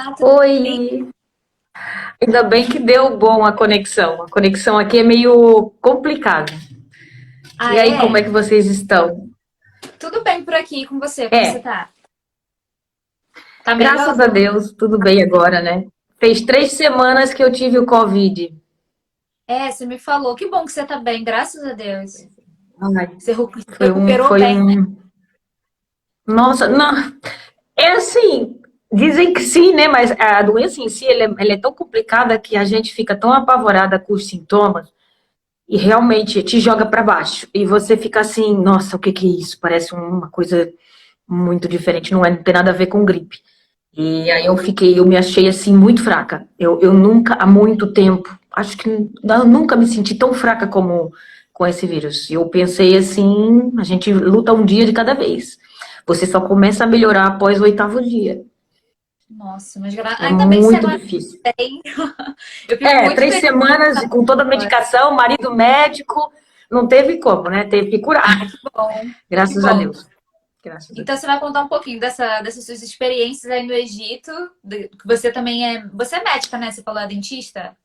Olá, tudo bem? Oi, ainda bem que deu bom a conexão. A conexão aqui é meio complicada. Ah, E aí, como é? é que vocês estão? Tudo bem por aqui com você? Como você É, tá? Tá graças melhor? a Deus, tudo bem agora, né? Fez 3 semanas que eu tive o Covid. É, você me falou. Que bom que você tá bem, graças a Deus. Ai, Você foi um, recuperou foi bem, né? um. Nossa, não. É assim, dizem que sim, né? Mas a doença em si, ela é tão complicada que a gente fica tão apavorada com os sintomas e realmente te joga para baixo. E você fica assim, nossa, o que que é isso? Parece uma coisa muito diferente, não tem nada a ver com gripe. E aí eu me achei assim muito fraca. Eu nunca, há muito tempo, acho que eu nunca me senti tão fraca como com esse vírus. Eu pensei assim, a gente luta um dia de cada vez. Você só começa a melhorar após o 8º dia. Nossa, mas É ainda bem que você muito agora difícil. tá bem. Eu fico É, muito 3 semanas com toda a feliz. medicação, marido médico, não teve como, né? Teve que Ah, curar. que bom, que Graças a bom. Deus. Graças a Então Deus. você vai contar um pouquinho dessas suas experiências aí no Egito. Que você também é. Você é médica, né? Você falou é dentista?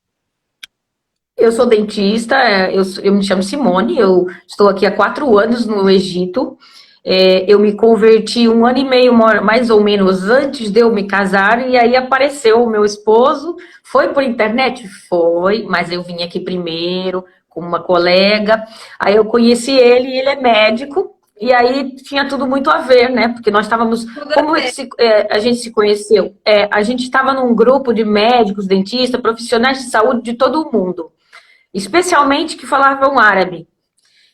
Eu sou dentista, eu me chamo Simone, eu estou aqui há 4 anos no Egito. Eu me converti 1 ano e meio, mais ou menos, antes de eu me casar, e aí apareceu o meu esposo. Foi por internet? Foi, mas eu vim aqui primeiro com uma colega. Aí eu conheci ele, e ele é médico, e aí tinha tudo muito a ver, né? Porque nós estávamos. Tudo a Como ver. a gente se conheceu? A gente estava num grupo de médicos, dentistas, profissionais de saúde de todo o mundo, especialmente que falavam árabe,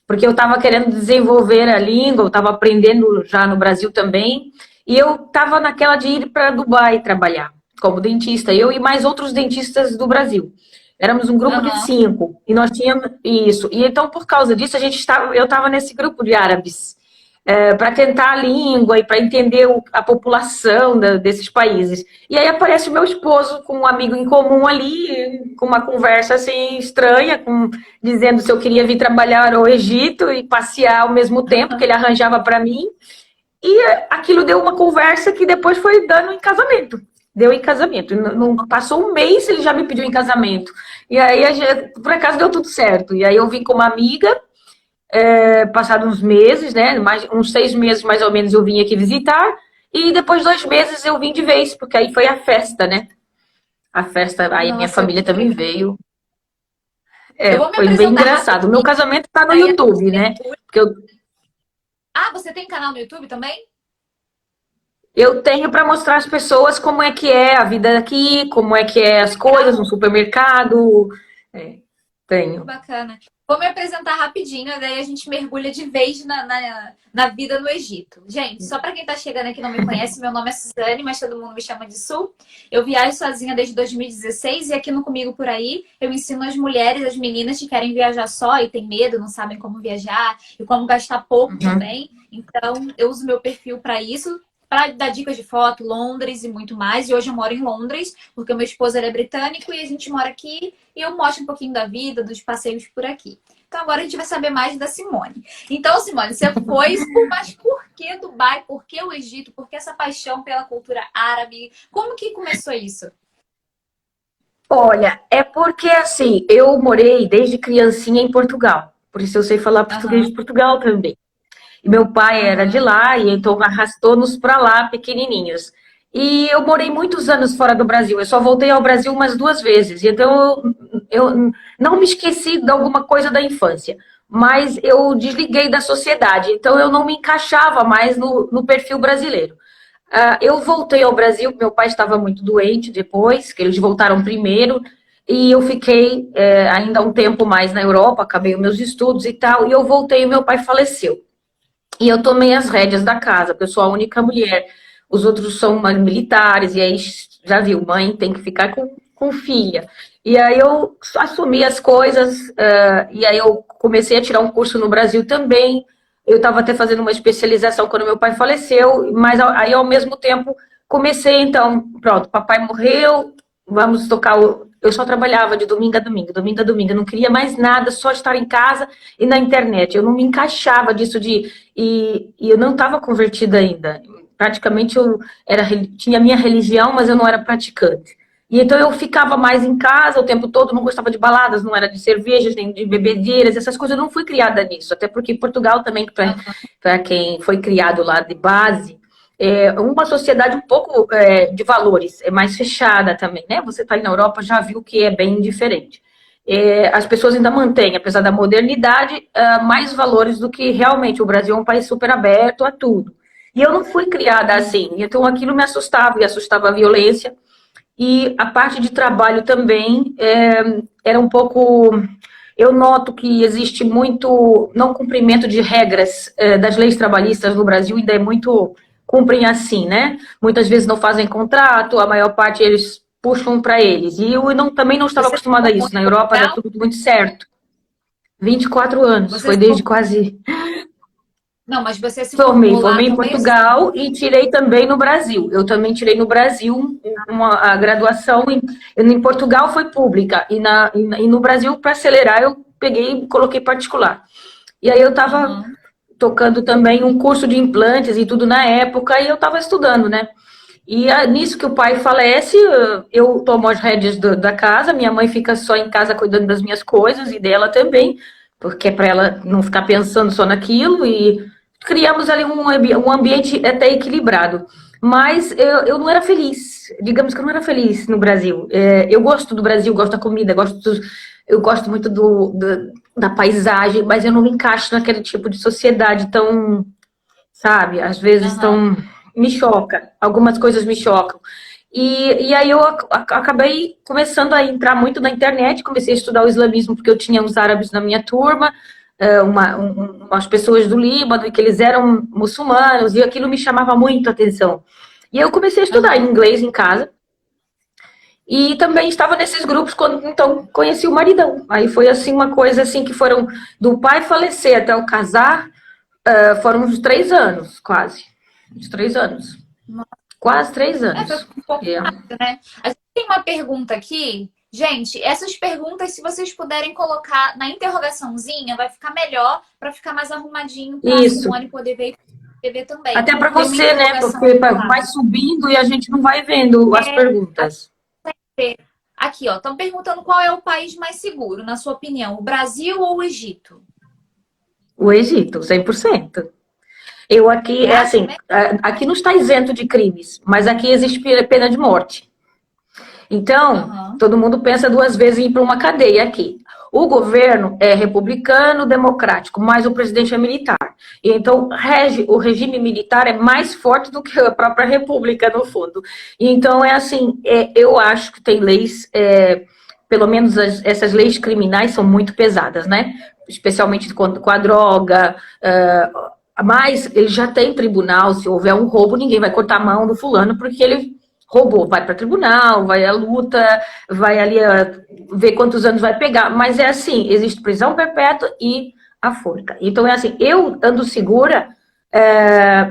porque eu estava querendo desenvolver a língua, eu estava aprendendo já no Brasil também, e eu estava naquela de ir para Dubai trabalhar como dentista, eu e mais outros dentistas do Brasil. Éramos um grupo de Aham. 5 e nós tínhamos isso. E então, por causa disso, eu estava nesse grupo de árabes para tentar a língua e para entender a população desses países. E aí aparece o meu esposo com um amigo em comum ali, com uma conversa assim estranha, dizendo se eu queria vir trabalhar ao Egito e passear ao mesmo tempo que ele arranjava para mim. E aquilo deu uma conversa que depois foi dando em casamento. Deu em casamento. Não passou um mês, ele já me pediu em casamento. E aí, por acaso, deu tudo certo. E aí eu vim com uma amiga, passado uns meses, né? Uns 6 meses mais ou menos eu vim aqui visitar. E depois de 2 meses eu vim de vez, porque aí foi a festa, né? A festa, aí a minha Nossa, família também veio. eu vou me Foi bem apresentar engraçado. O meu rapidinho, casamento tá no aí a gente YouTube, né? mergulha. Porque Ah, você tem canal no YouTube também? eu tenho para mostrar às pessoas como é que é a vida aqui, como é que é as coisas no Legal. supermercado. É, Que tenho. bacana. Vou me apresentar rapidinho, daí a gente mergulha de vez na vida no Egito. Gente, só para quem está chegando aqui e não me conhece, meu nome é Suzane, mas todo mundo me chama de Sul. Eu viajo sozinha desde 2016 e aqui no Comigo Por Aí eu ensino as mulheres, as meninas que querem viajar só e têm medo, não sabem como viajar e como gastar pouco Uhum. também. Então, eu uso meu perfil para isso. Para dar dicas de foto, Londres e muito mais. E hoje eu moro em Londres, porque o meu esposo ele é britânico e a gente mora aqui e eu mostro um pouquinho da vida, dos passeios por aqui. Então agora a gente vai saber mais da Simone. Então, Simone, você foi, mas por que Dubai? Por que o Egito? Por que essa paixão pela cultura árabe? Como que começou isso? Olha, é porque assim, eu morei desde criancinha em Portugal. Por isso eu sei falar português Aham, de Portugal também. E meu pai era de aham. lá e então arrastou-nos para lá pequenininhos. E eu morei muitos anos fora do Brasil. Eu só voltei ao Brasil umas 2 vezes. Então eu não me esqueci de alguma coisa da infância, mas eu desliguei da sociedade. Então eu não me encaixava mais no perfil brasileiro. Eu voltei ao Brasil, meu pai estava muito doente depois, que eles voltaram primeiro, e eu fiquei ainda um tempo mais na Europa, acabei os meus estudos e tal, e eu voltei e meu pai faleceu. E eu tomei as rédeas da casa, porque eu sou a única mulher. Os outros são militares, e aí já viu, mãe tem que ficar com filha. E aí eu assumi as coisas, e aí eu comecei a tirar um curso no Brasil também. Eu estava até fazendo uma especialização quando meu pai faleceu, mas aí ao mesmo tempo comecei, então, pronto, papai morreu, vamos tocar o. Eu só trabalhava de domingo a domingo, domingo a domingo, eu não queria mais nada, só estar em casa e na internet. Eu não me encaixava disso de. E eu não estava convertida ainda. praticamente tinha minha religião, mas eu não era praticante. E então eu ficava mais em casa o tempo todo, não gostava de baladas, não era de cervejas, nem de bebedeiras, essas coisas, eu não fui criada nisso. Até porque Portugal também, para quem foi criado lá de base, é uma sociedade um pouco de valores, é mais fechada também, né? Você está aí na Europa, já viu que é bem diferente. As pessoas ainda mantêm, apesar da modernidade, mais valores do que realmente o Brasil é um país super aberto a tudo. E eu não fui criada assim, então aquilo me assustava, e assustava a violência. E a parte de trabalho também era um pouco... Eu noto que existe muito não cumprimento de regras das leis trabalhistas no Brasil, ainda é muito... cumprem assim, né? Muitas vezes não fazem contrato, a maior parte eles puxam para eles. E eu também não estava Você acostumada a ficou isso. muito Na em Europa era Portugal? tudo muito certo. 24 anos, Você foi se desde formou... quase... Não, mas você se Formei, formou lá formei em também? Ou você... Portugal e tirei também no Brasil. Eu também tirei no Brasil a graduação. Em Portugal foi pública e no Brasil, para acelerar, eu peguei e coloquei particular. E aí eu estava Uhum. tocando também um curso de implantes e tudo na época, e eu estava estudando, né? E nisso que o pai falece, eu tomo as rédeas da casa, minha mãe fica só em casa cuidando das minhas coisas e dela também, porque é para ela não ficar pensando só naquilo, e criamos ali um ambiente até equilibrado. Mas eu não era feliz, digamos que eu não era feliz no Brasil. Eu gosto do Brasil, gosto da comida, eu gosto muito da paisagem, mas eu não me encaixo naquele tipo de sociedade tão, sabe, às vezes Aham. tão... Me choca, algumas coisas me chocam. E aí eu acabei começando a entrar muito na internet, comecei a estudar o islamismo porque eu tinha uns árabes na minha turma, umas pessoas do Líbano, e que eles eram muçulmanos, e aquilo me chamava muito a atenção. E eu comecei a estudar Aham. inglês em casa, e também estava nesses grupos quando, então, conheci o maridão. Aí foi assim uma coisa assim que foram do pai falecer até eu casar, foram uns 3 anos, quase. Uns 3 anos. Quase três Foi anos. um pouco É. rápido, né? A gente tem uma pergunta aqui. Gente, essas perguntas, se vocês puderem colocar na interrogaçãozinha, vai ficar melhor para ficar mais arrumadinho para a Isso. Simone poder ver também. Até para Tem uma você, né? interrogação Porque aqui do vai lado. subindo e a gente não vai vendo as perguntas. Aqui, ó, estão perguntando qual é o país mais seguro, na sua opinião, o Brasil ou o Egito? O Egito, 100%. Eu aqui, Você é acha assim, mesmo? aqui não está isento de crimes, mas aqui existe pena de morte. Então, Aham. todo mundo pensa 2 vezes em ir para uma cadeia aqui. O governo é republicano, democrático, mas o presidente é militar. E então, o regime militar é mais forte do que a própria república, no fundo. E então, é assim, eu acho que tem leis, pelo menos essas leis criminais são muito pesadas, né? Especialmente com a droga, mas ele já tem tribunal, se houver um roubo, ninguém vai cortar a mão do fulano, porque ele roubou, vai para tribunal, vai à luta, vai ali ver quantos anos vai pegar. Mas é assim, existe prisão perpétua e a forca. Então é assim, eu ando segura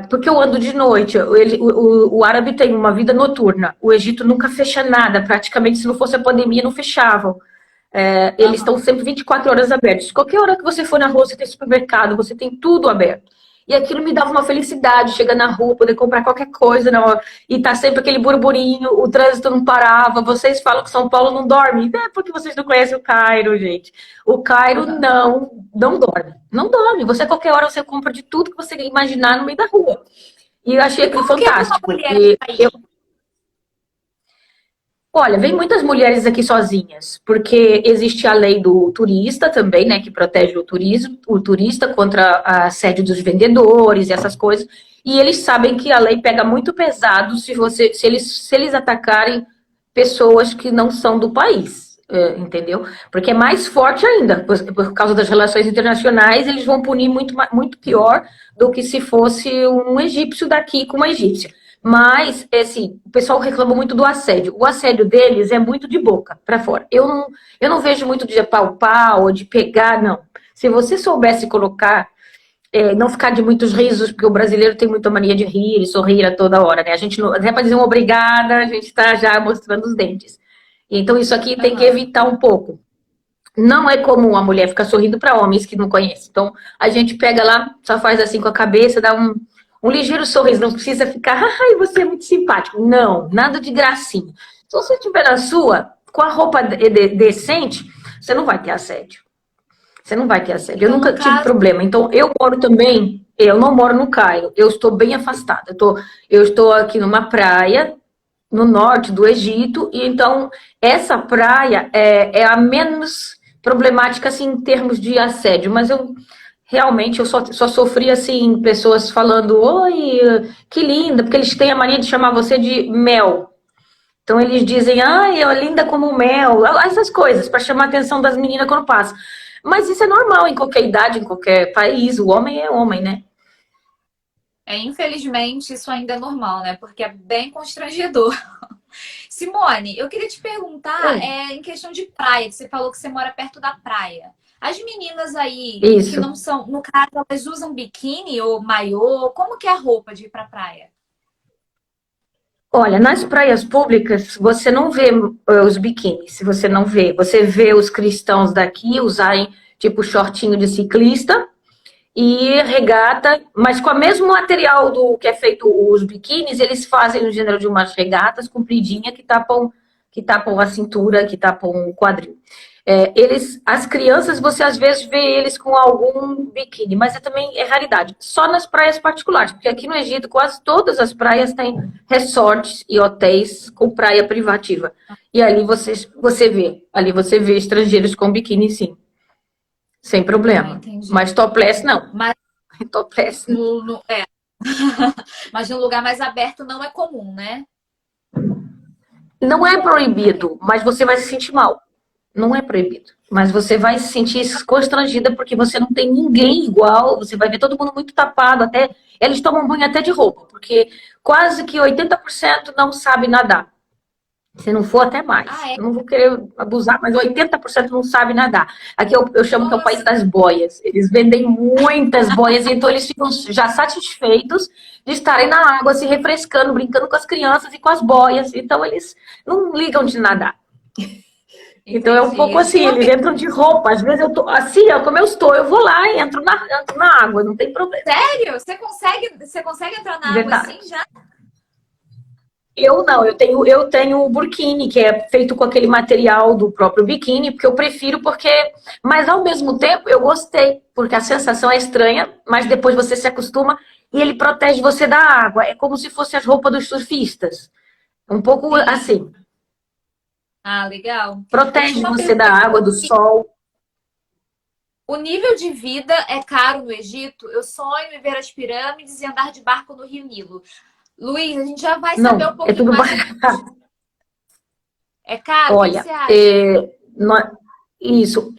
porque eu ando de noite. O árabe tem uma vida noturna. O Egito nunca fecha nada, praticamente, se não fosse a pandemia, não fechavam. Eles estão Aham. sempre 24 horas abertos. Qualquer hora que você for na rua, você tem supermercado, você tem tudo aberto. E aquilo me dava uma felicidade, chegar na rua, poder comprar qualquer coisa, não, e tá sempre aquele burburinho, o trânsito não parava. Vocês falam que São Paulo não dorme? É porque vocês não conhecem o Cairo, gente. O Cairo Aham. não dorme. Não dorme. Você, a qualquer hora, você compra de tudo que você imaginar no meio da rua. E eu achei E aquilo como que é para uma fantástico. mulher E aí? olha, vem muitas mulheres aqui sozinhas, porque existe a lei do turista também, né, que protege o turista contra assédio dos vendedores e essas coisas. E eles sabem que a lei pega muito pesado se eles atacarem pessoas que não são do país, entendeu? Porque é mais forte ainda, por causa das relações internacionais, eles vão punir muito pior do que se fosse um egípcio daqui com uma egípcia. Mas, assim, o pessoal reclama muito do assédio. O assédio deles é muito de boca para fora. Eu não vejo muito de apalpar ou de pegar, não. Se você soubesse colocar, não ficar de muitos risos, porque o brasileiro tem muita mania de rir e sorrir a toda hora, né? A gente não, até para dizer uma obrigada, a gente está já mostrando os dentes. Então, isso aqui tem que Aham. evitar um pouco. Não é comum a mulher ficar sorrindo para homens que não conhecem. Então, a gente pega lá, só faz assim com a cabeça, dá Um ligeiro sorriso, não precisa ficar, ai, você é muito simpático. Não, nada de gracinha. Se você estiver na sua, com a roupa decente, você não vai ter assédio. Você não vai ter assédio. Eu Então, nunca no tive caso, problema. Então, eu moro também, eu não moro no Cairo, eu estou bem afastada. Eu estou aqui numa praia, no norte do Egito, e então essa praia é a menos problemática, assim, em termos de assédio. Mas eu realmente eu só sofri, assim, pessoas falando, oi, que linda, porque eles têm a mania de chamar você de mel. Então eles dizem, ai, é linda como mel, essas coisas, para chamar a atenção das meninas quando passa. Mas isso é normal em qualquer idade, em qualquer país, o homem é homem, né? infelizmente, isso ainda é normal, né? Porque é bem constrangedor. Simone, eu queria te perguntar, Oi. em questão de praia, que você falou que você mora perto da praia. As meninas aí que Isso. não são, no caso, elas usam biquíni ou maiô? Como que é a roupa de ir pra praia? Olha, nas praias públicas você não vê os biquínis, se você não vê. Você vê os cristãos daqui usarem tipo shortinho de ciclista e regata, mas com o mesmo material do que é feito os biquínis, eles fazem no gênero de umas regatas compridinha que tapam a cintura, que tapam o quadril. As crianças, você às vezes vê eles com algum biquíni, mas também é raridade. Só nas praias particulares, porque aqui no Egito quase todas as praias têm resorts e hotéis com praia privativa. E ali você vê estrangeiros com biquíni, sim, sem Ah, problema. entendi. Mas topless não. Mas Topless mas no lugar mais aberto não é comum, né? não é proibido, mas você vai se sentir mal. Não é proibido. Mas você vai se sentir constrangida porque você não tem ninguém igual. Você vai ver todo mundo muito tapado. Até eles tomam banho até de roupa, porque quase que 80% não sabe nadar. Se não for, até mais. Ah, é? Eu não vou querer abusar, mas 80% não sabe nadar. Aqui eu chamo que é o país Nossa, das boias. Eles vendem muitas boias, então eles ficam já satisfeitos de estarem na água, se refrescando, brincando com as crianças e com as boias. Então eles não ligam de nadar. Então é um entendi. pouco Eles assim, têm uma... eles entram de roupa. Às vezes eu tô assim, ó, como eu estou, eu vou lá e entro na água, não tem problema. Sério? Você consegue entrar na água assim Verdade. já? Eu não, eu tenho o burkini, que é feito com aquele material do próprio biquíni, porque eu prefiro, mas ao mesmo tempo eu gostei, porque a sensação é estranha, mas depois você se acostuma e ele protege você da água. É como se fosse as roupas dos surfistas. Um pouco Sim. assim, Ah, legal. Eu tinha protege uma você da pergunta água, do aqui. sol. O nível de vida é caro no Egito? Eu sonho em ver as pirâmides e andar de barco no Rio Nilo. Luiz, a gente já vai saber um Não, é pouquinho tudo mais sobre isso. barato. É caro? O que que Olha, você acha? isso,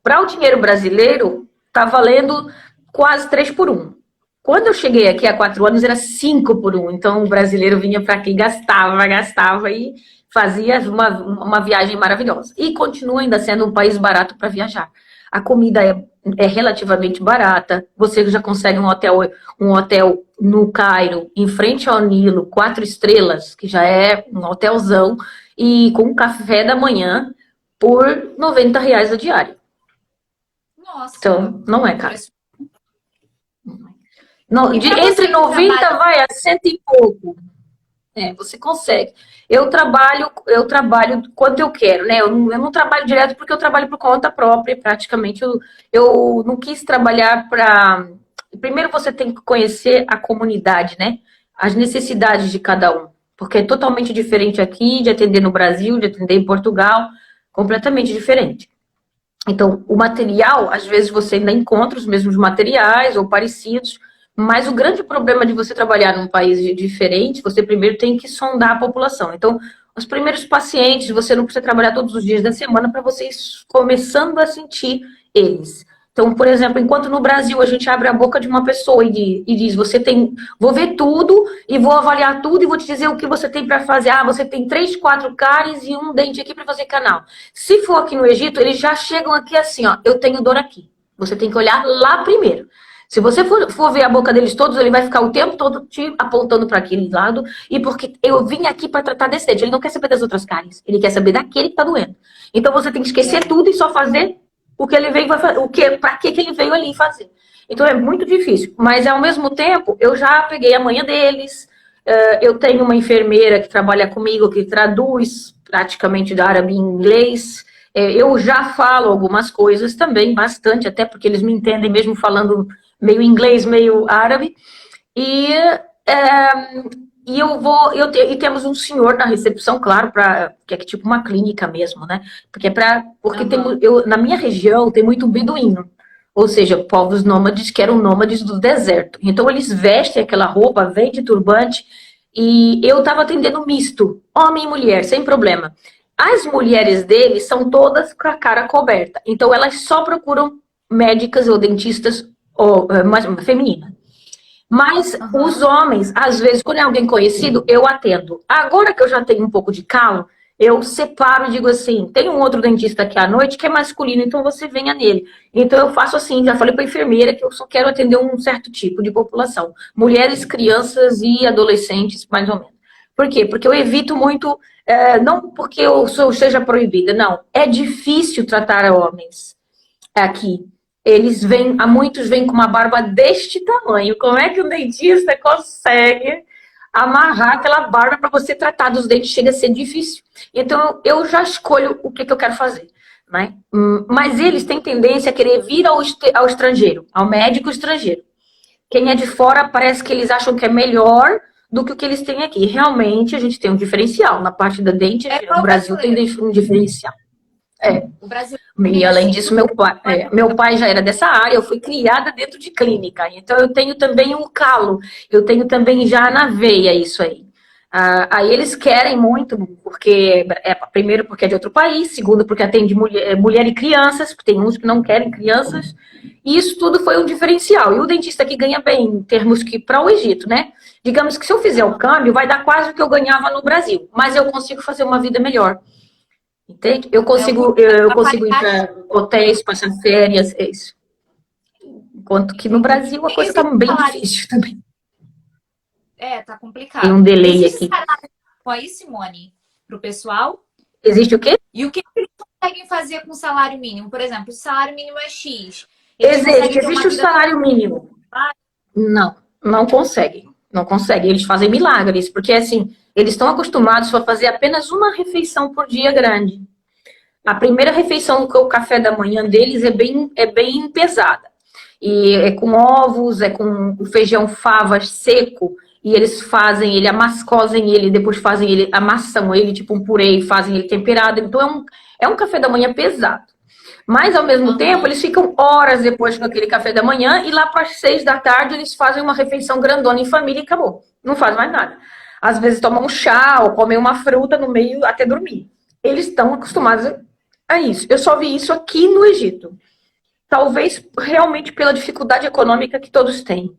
para o dinheiro brasileiro, tá valendo quase 3 por um. Quando eu cheguei aqui há 4 anos, era 5 por um. Então, o brasileiro vinha para aqui, gastava e fazia uma viagem maravilhosa. E continua ainda sendo um país barato para viajar. A comida é relativamente barata. Você já consegue um hotel no Cairo, em frente ao Nilo, 4 estrelas, que já é um hotelzão, e com café da manhã por R$ 90 a diária. Nossa, Então, não é caro. preço. Não, E para entre você que 90 trabalha, vai a cento e pouco. Você consegue. Eu trabalho quanto eu quero, né? Eu não trabalho direto porque eu trabalho por conta própria, praticamente. Eu não quis trabalhar para. Primeiro você tem que conhecer a comunidade, né? As necessidades de cada um. Porque é totalmente diferente aqui, de atender no Brasil, de atender em Portugal, completamente diferente. Então, o material, às vezes você ainda encontra os mesmos materiais ou parecidos, mas o grande problema de você trabalhar num país diferente, você primeiro tem que sondar a população. Então, os primeiros pacientes, você não precisa trabalhar todos os dias da semana para vocês começando a sentir eles. Então, por exemplo, enquanto no Brasil a gente abre a boca de uma pessoa e diz, vou ver tudo e vou avaliar tudo e vou te dizer o que você tem para fazer. Ah, você tem 3, 4 cáries e um dente aqui para fazer canal. Se for aqui no Egito, eles já chegam aqui assim, ó, eu tenho dor aqui. Você tem que olhar lá primeiro. Se você for ver a boca deles todos, ele vai ficar o tempo todo te apontando para aquele lado. E porque eu vim aqui para tratar desse dente. Ele não quer saber das outras cáries. Ele quer saber daquele que tá doendo. Então você tem que esquecer tudo e só fazer o que ele veio, para que ele veio ali fazer. Então é muito difícil. Mas ao mesmo tempo, eu já peguei a manha deles. Eu tenho uma enfermeira que trabalha comigo, que traduz praticamente da árabe em inglês. Eu já falo algumas coisas também, bastante, até porque eles me entendem mesmo falando meio inglês, meio árabe. E, e temos um senhor na recepção, claro, que é tipo uma clínica mesmo, né? Porque na minha região tem muito beduíno, ou seja, povos nômades que eram nômades do deserto. Então eles vestem aquela roupa, vêm de turbante, e eu estava atendendo misto, homem e mulher, sem problema. As mulheres deles são todas com a cara coberta, então elas só procuram médicas ou dentistas mais feminina. Mas os homens, às vezes, quando é alguém conhecido, eu atendo. Agora que eu já tenho um pouco de calo, eu separo e digo assim, tem um outro dentista aqui à noite que é masculino, então você venha nele. Então eu faço assim, já falei para a enfermeira que eu só quero atender um certo tipo de população. Mulheres, crianças e adolescentes, mais ou menos. Por quê? Porque eu evito muito, não porque eu seja proibida, não. É difícil tratar homens aqui. Muitos vêm com uma barba deste tamanho. Como é que um dentista consegue amarrar aquela barba para você tratar dos dentes? Chega a ser difícil. Então, eu já escolho o que eu quero fazer, né? Mas eles têm tendência a querer vir ao estrangeiro, ao médico estrangeiro. Quem é de fora, parece que eles acham que é melhor do que o que eles têm aqui. Realmente, a gente tem um diferencial. Na parte da dente, o Brasil tem um diferencial. O Brasil. E além disso, meu pai já era dessa área, eu fui criada dentro de clínica, então eu tenho também um calo, eu tenho também já na veia isso aí. Aí eles querem muito, porque primeiro porque é de outro país, segundo porque atende mulher e crianças, porque tem uns que não querem crianças, e isso tudo foi um diferencial. E o dentista aqui ganha bem, em termos que para o Egito, né? Digamos que se eu fizer o câmbio, vai dar quase o que eu ganhava no Brasil, mas eu consigo fazer uma vida melhor. Entende? Eu consigo ir para hotéis, passar férias, é isso. Enquanto que no Brasil a coisa está bem difícil também. Tá complicado. Tem um delay aqui. Aí, Simone, para o pessoal? Existe o quê? E o que eles conseguem fazer com o salário mínimo? Por exemplo, o salário mínimo é X. Existe o salário mínimo. Não conseguem. Não conseguem. Eles fazem milagres, porque assim, eles estão acostumados a fazer apenas uma refeição por dia grande. A primeira refeição, o café da manhã deles é bem pesada. E é com ovos, é com o feijão fava seco, e eles cozem ele, depois amassam ele tipo um purê e fazem ele temperado. Então é um café da manhã pesado. Mas, ao mesmo tempo, eles ficam horas depois com aquele café da manhã e lá para as 6 da tarde eles fazem uma refeição grandona em família e acabou. Não faz mais nada. Às vezes tomam um chá ou comem uma fruta no meio até dormir. Eles estão acostumados a isso. Eu só vi isso aqui no Egito. Talvez realmente pela dificuldade econômica que todos têm.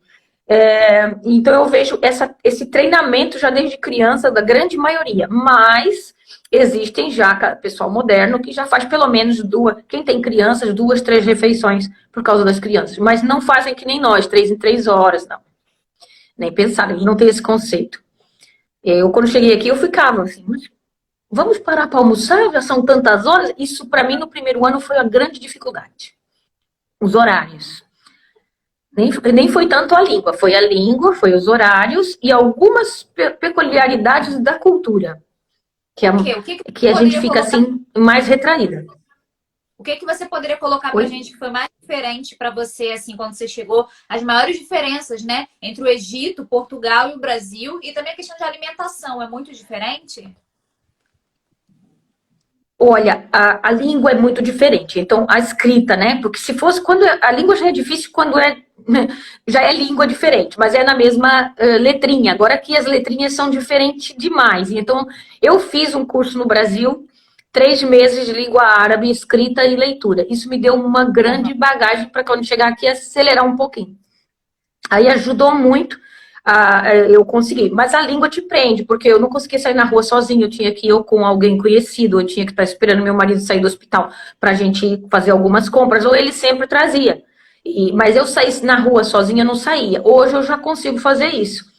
Então eu vejo esse treinamento já desde criança, da grande maioria. Mas existem já pessoal moderno que já faz pelo menos quem tem crianças, 2, 3 refeições por causa das crianças. Mas não fazem que nem nós, 3 em 3 horas, não. Nem pensar, eles não têm esse conceito. Eu, quando cheguei aqui, eu ficava assim, mas vamos parar para almoçar? Já são tantas horas? Isso, para mim, no primeiro ano, foi a grande dificuldade. Os horários. Nem foi tanto a língua, foi os horários e algumas peculiaridades da cultura. Que a gente fica assim, mais retraída. O que você poderia colocar pra gente que foi mais diferente para você, assim, quando você chegou? As maiores diferenças, né? Entre o Egito, Portugal e o Brasil. E também a questão de alimentação. É muito diferente? Olha, a língua é muito diferente. Então, a escrita, né? Porque se fosse a língua já é difícil quando já é língua diferente, mas é na mesma letrinha. Agora aqui as letrinhas são diferentes demais. Então, eu fiz um curso no Brasil, 3 meses de língua árabe, escrita e leitura. Isso me deu uma grande bagagem para quando chegar aqui acelerar um pouquinho. Aí ajudou muito. Eu consegui, mas a língua te prende, porque eu não conseguia sair na rua sozinha, eu tinha que ir ou com alguém conhecido, eu tinha que estar esperando meu marido sair do hospital pra gente fazer algumas compras, ou ele sempre trazia. Mas eu sair na rua sozinha, não saía. Hoje eu já consigo fazer isso.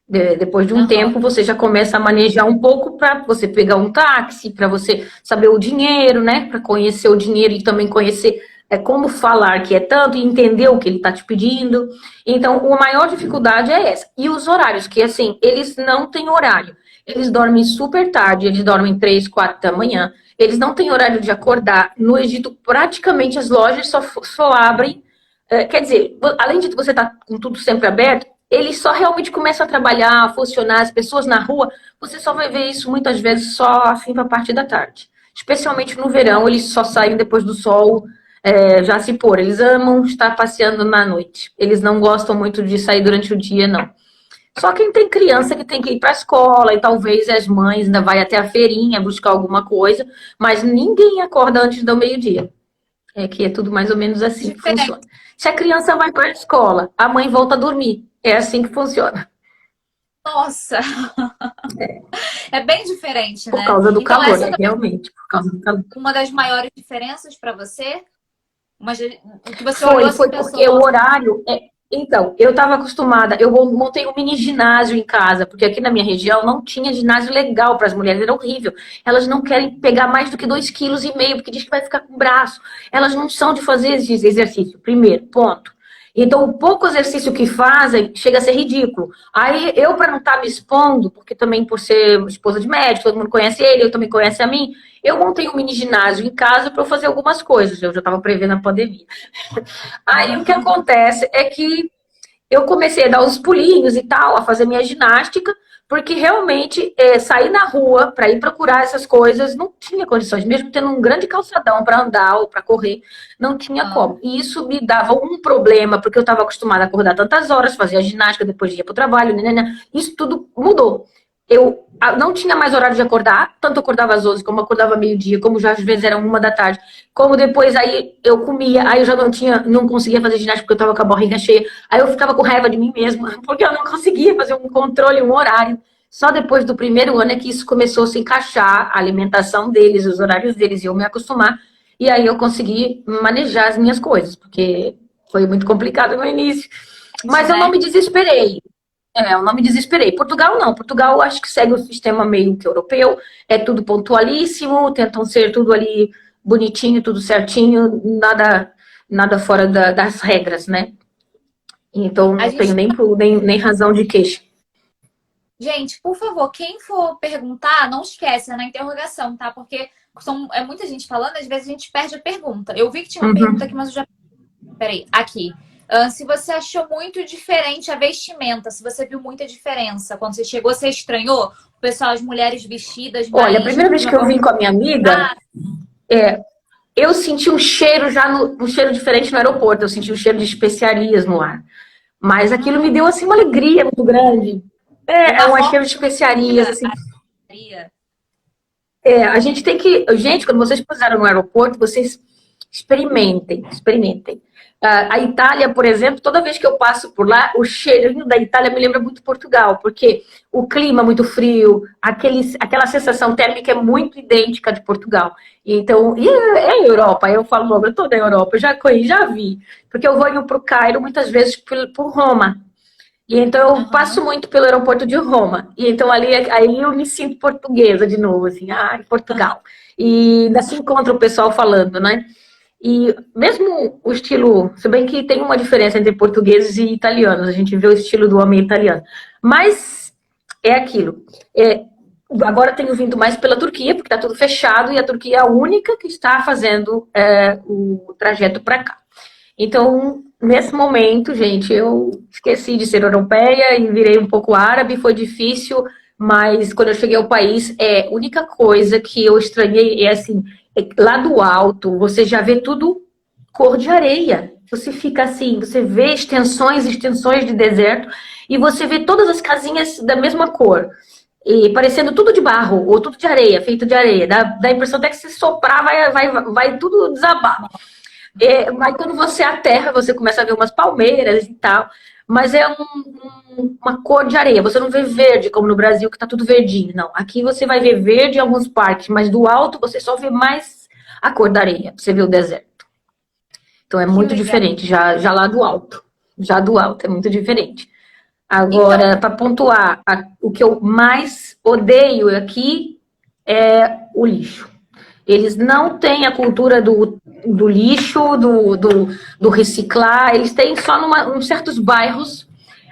Depois de um tempo, você já começa a manejar um pouco para você pegar um táxi, para você saber o dinheiro, né? Para conhecer o dinheiro e também conhecer como falar que é tanto e entender o que ele está te pedindo. Então, a maior dificuldade é essa. E os horários, que assim, eles não têm horário. Eles dormem super tarde, eles dormem 3, 4 da manhã. Eles não têm horário de acordar. No Egito, praticamente as lojas só abrem. Quer dizer, além de você estar com tudo sempre aberto, eles só realmente começam a trabalhar, a funcionar, as pessoas na rua, você só vai ver isso muitas vezes só assim para a parte da tarde. Especialmente no verão, eles só saem depois do sol já se pôr. Eles amam estar passeando na noite. Eles não gostam muito de sair durante o dia, não. Só quem tem criança que tem que ir para a escola e talvez as mães ainda vai até a feirinha buscar alguma coisa, mas ninguém acorda antes do meio-dia. É que é tudo mais ou menos assim que funciona. Se a criança vai para a escola, a mãe volta a dormir. É assim que funciona. Nossa! É bem diferente, Por né? causa do Então, calor, essa né? Realmente, por causa do calor. uma das maiores diferenças para você? O que você olhou assim Foi e pensou, porque o horário. Então, eu estava acostumada, eu montei um mini ginásio em casa, porque aqui na minha região não tinha ginásio legal para as mulheres, era horrível. Elas não querem pegar mais do que 2,5 kg, porque diz que vai ficar com o braço. Elas não são de fazer exercício, primeiro, ponto. Então, o pouco exercício que fazem chega a ser ridículo. Aí, eu, para não estar me expondo, porque também por ser esposa de médico, todo mundo conhece ele, eu também conhece a mim, eu montei um mini ginásio em casa para eu fazer algumas coisas. Eu já estava prevendo a pandemia. Aí, o que acontece é que eu comecei a dar os pulinhos e tal, a fazer minha ginástica, porque realmente sair na rua para ir procurar essas coisas não tinha condições, mesmo tendo um grande calçadão para andar ou para correr, não tinha como. E isso me dava um problema, porque eu estava acostumada a acordar tantas horas, fazia ginástica, depois ia para o trabalho, né. Isso tudo mudou. Eu não tinha mais horário de acordar, tanto eu acordava às 11, como eu acordava meio-dia, como já às vezes era 1 da tarde, como depois aí eu comia, aí eu já não conseguia fazer ginástica porque eu tava com a barriga cheia, aí eu ficava com raiva de mim mesma, porque eu não conseguia fazer um controle, um horário. Só depois do primeiro ano é que isso começou a se encaixar, a alimentação deles, os horários deles, e eu me acostumar, e aí eu consegui manejar as minhas coisas, porque foi muito complicado no início. Mas eu não me desesperei. Eu não me desesperei. Portugal não. Portugal acho que segue o sistema meio que europeu. É tudo pontualíssimo, tentam ser tudo ali bonitinho, tudo certinho, nada fora das regras, né? Então a não tenho gente nem razão de queixa. Gente, por favor, quem for perguntar, não esquece, é na interrogação, tá? Porque é muita gente falando, às vezes a gente perde a pergunta. Eu vi que tinha uma pergunta aqui, mas eu já. Peraí, aqui. Se você achou muito diferente a vestimenta, se você viu muita diferença quando você chegou, você estranhou? O pessoal, as mulheres vestidas mais... Olha, a primeira vez que eu vim com a minha amiga, eu senti um cheiro um cheiro diferente no aeroporto. Eu senti um cheiro de especiarias no ar. Mas aquilo me deu, assim, uma alegria muito grande. É um cheiro de especiarias, assim. A gente tem que... Gente, quando vocês puseram no aeroporto, vocês experimentem. A Itália, por exemplo, toda vez que eu passo por lá, o cheirinho da Itália me lembra muito Portugal, porque o clima é muito frio, aquela sensação térmica é muito idêntica de Portugal. Então, é a Europa, eu falo logo, eu tô na Europa, eu já vi, porque eu vou indo para o Cairo muitas vezes por Roma. E então eu passo muito pelo aeroporto de Roma. E então aí eu me sinto portuguesa de novo, assim, Portugal. E ainda se encontra o pessoal falando, né? E mesmo o estilo, se bem que tem uma diferença entre portugueses e italianos, a gente vê o estilo do homem italiano. Mas é aquilo. Agora tenho vindo mais pela Turquia, porque está tudo fechado, e a Turquia é a única que está fazendo o trajeto para cá. Então, nesse momento, gente, eu esqueci de ser europeia e virei um pouco árabe, foi difícil, mas quando eu cheguei ao país, a única coisa que eu estranhei é assim, lá do alto, você já vê tudo cor de areia. Você fica assim, você vê extensões de deserto, e você vê todas as casinhas da mesma cor. E parecendo tudo de barro, ou tudo de areia, feito de areia. Dá a impressão até que se soprar, vai tudo desabar. Mas quando você aterra, você começa a ver umas palmeiras e tal. Mas é uma cor de areia. Você não vê verde, como no Brasil, que tá tudo verdinho. Não, aqui você vai ver verde em alguns parques, mas do alto você só vê mais a cor da areia. Você vê o deserto. Então é muito diferente, já lá do alto. Já do alto é muito diferente. Agora, então, para pontuar, o que eu mais odeio aqui é o lixo. Eles não têm a cultura do lixo, do reciclar. Eles têm só em certos bairros,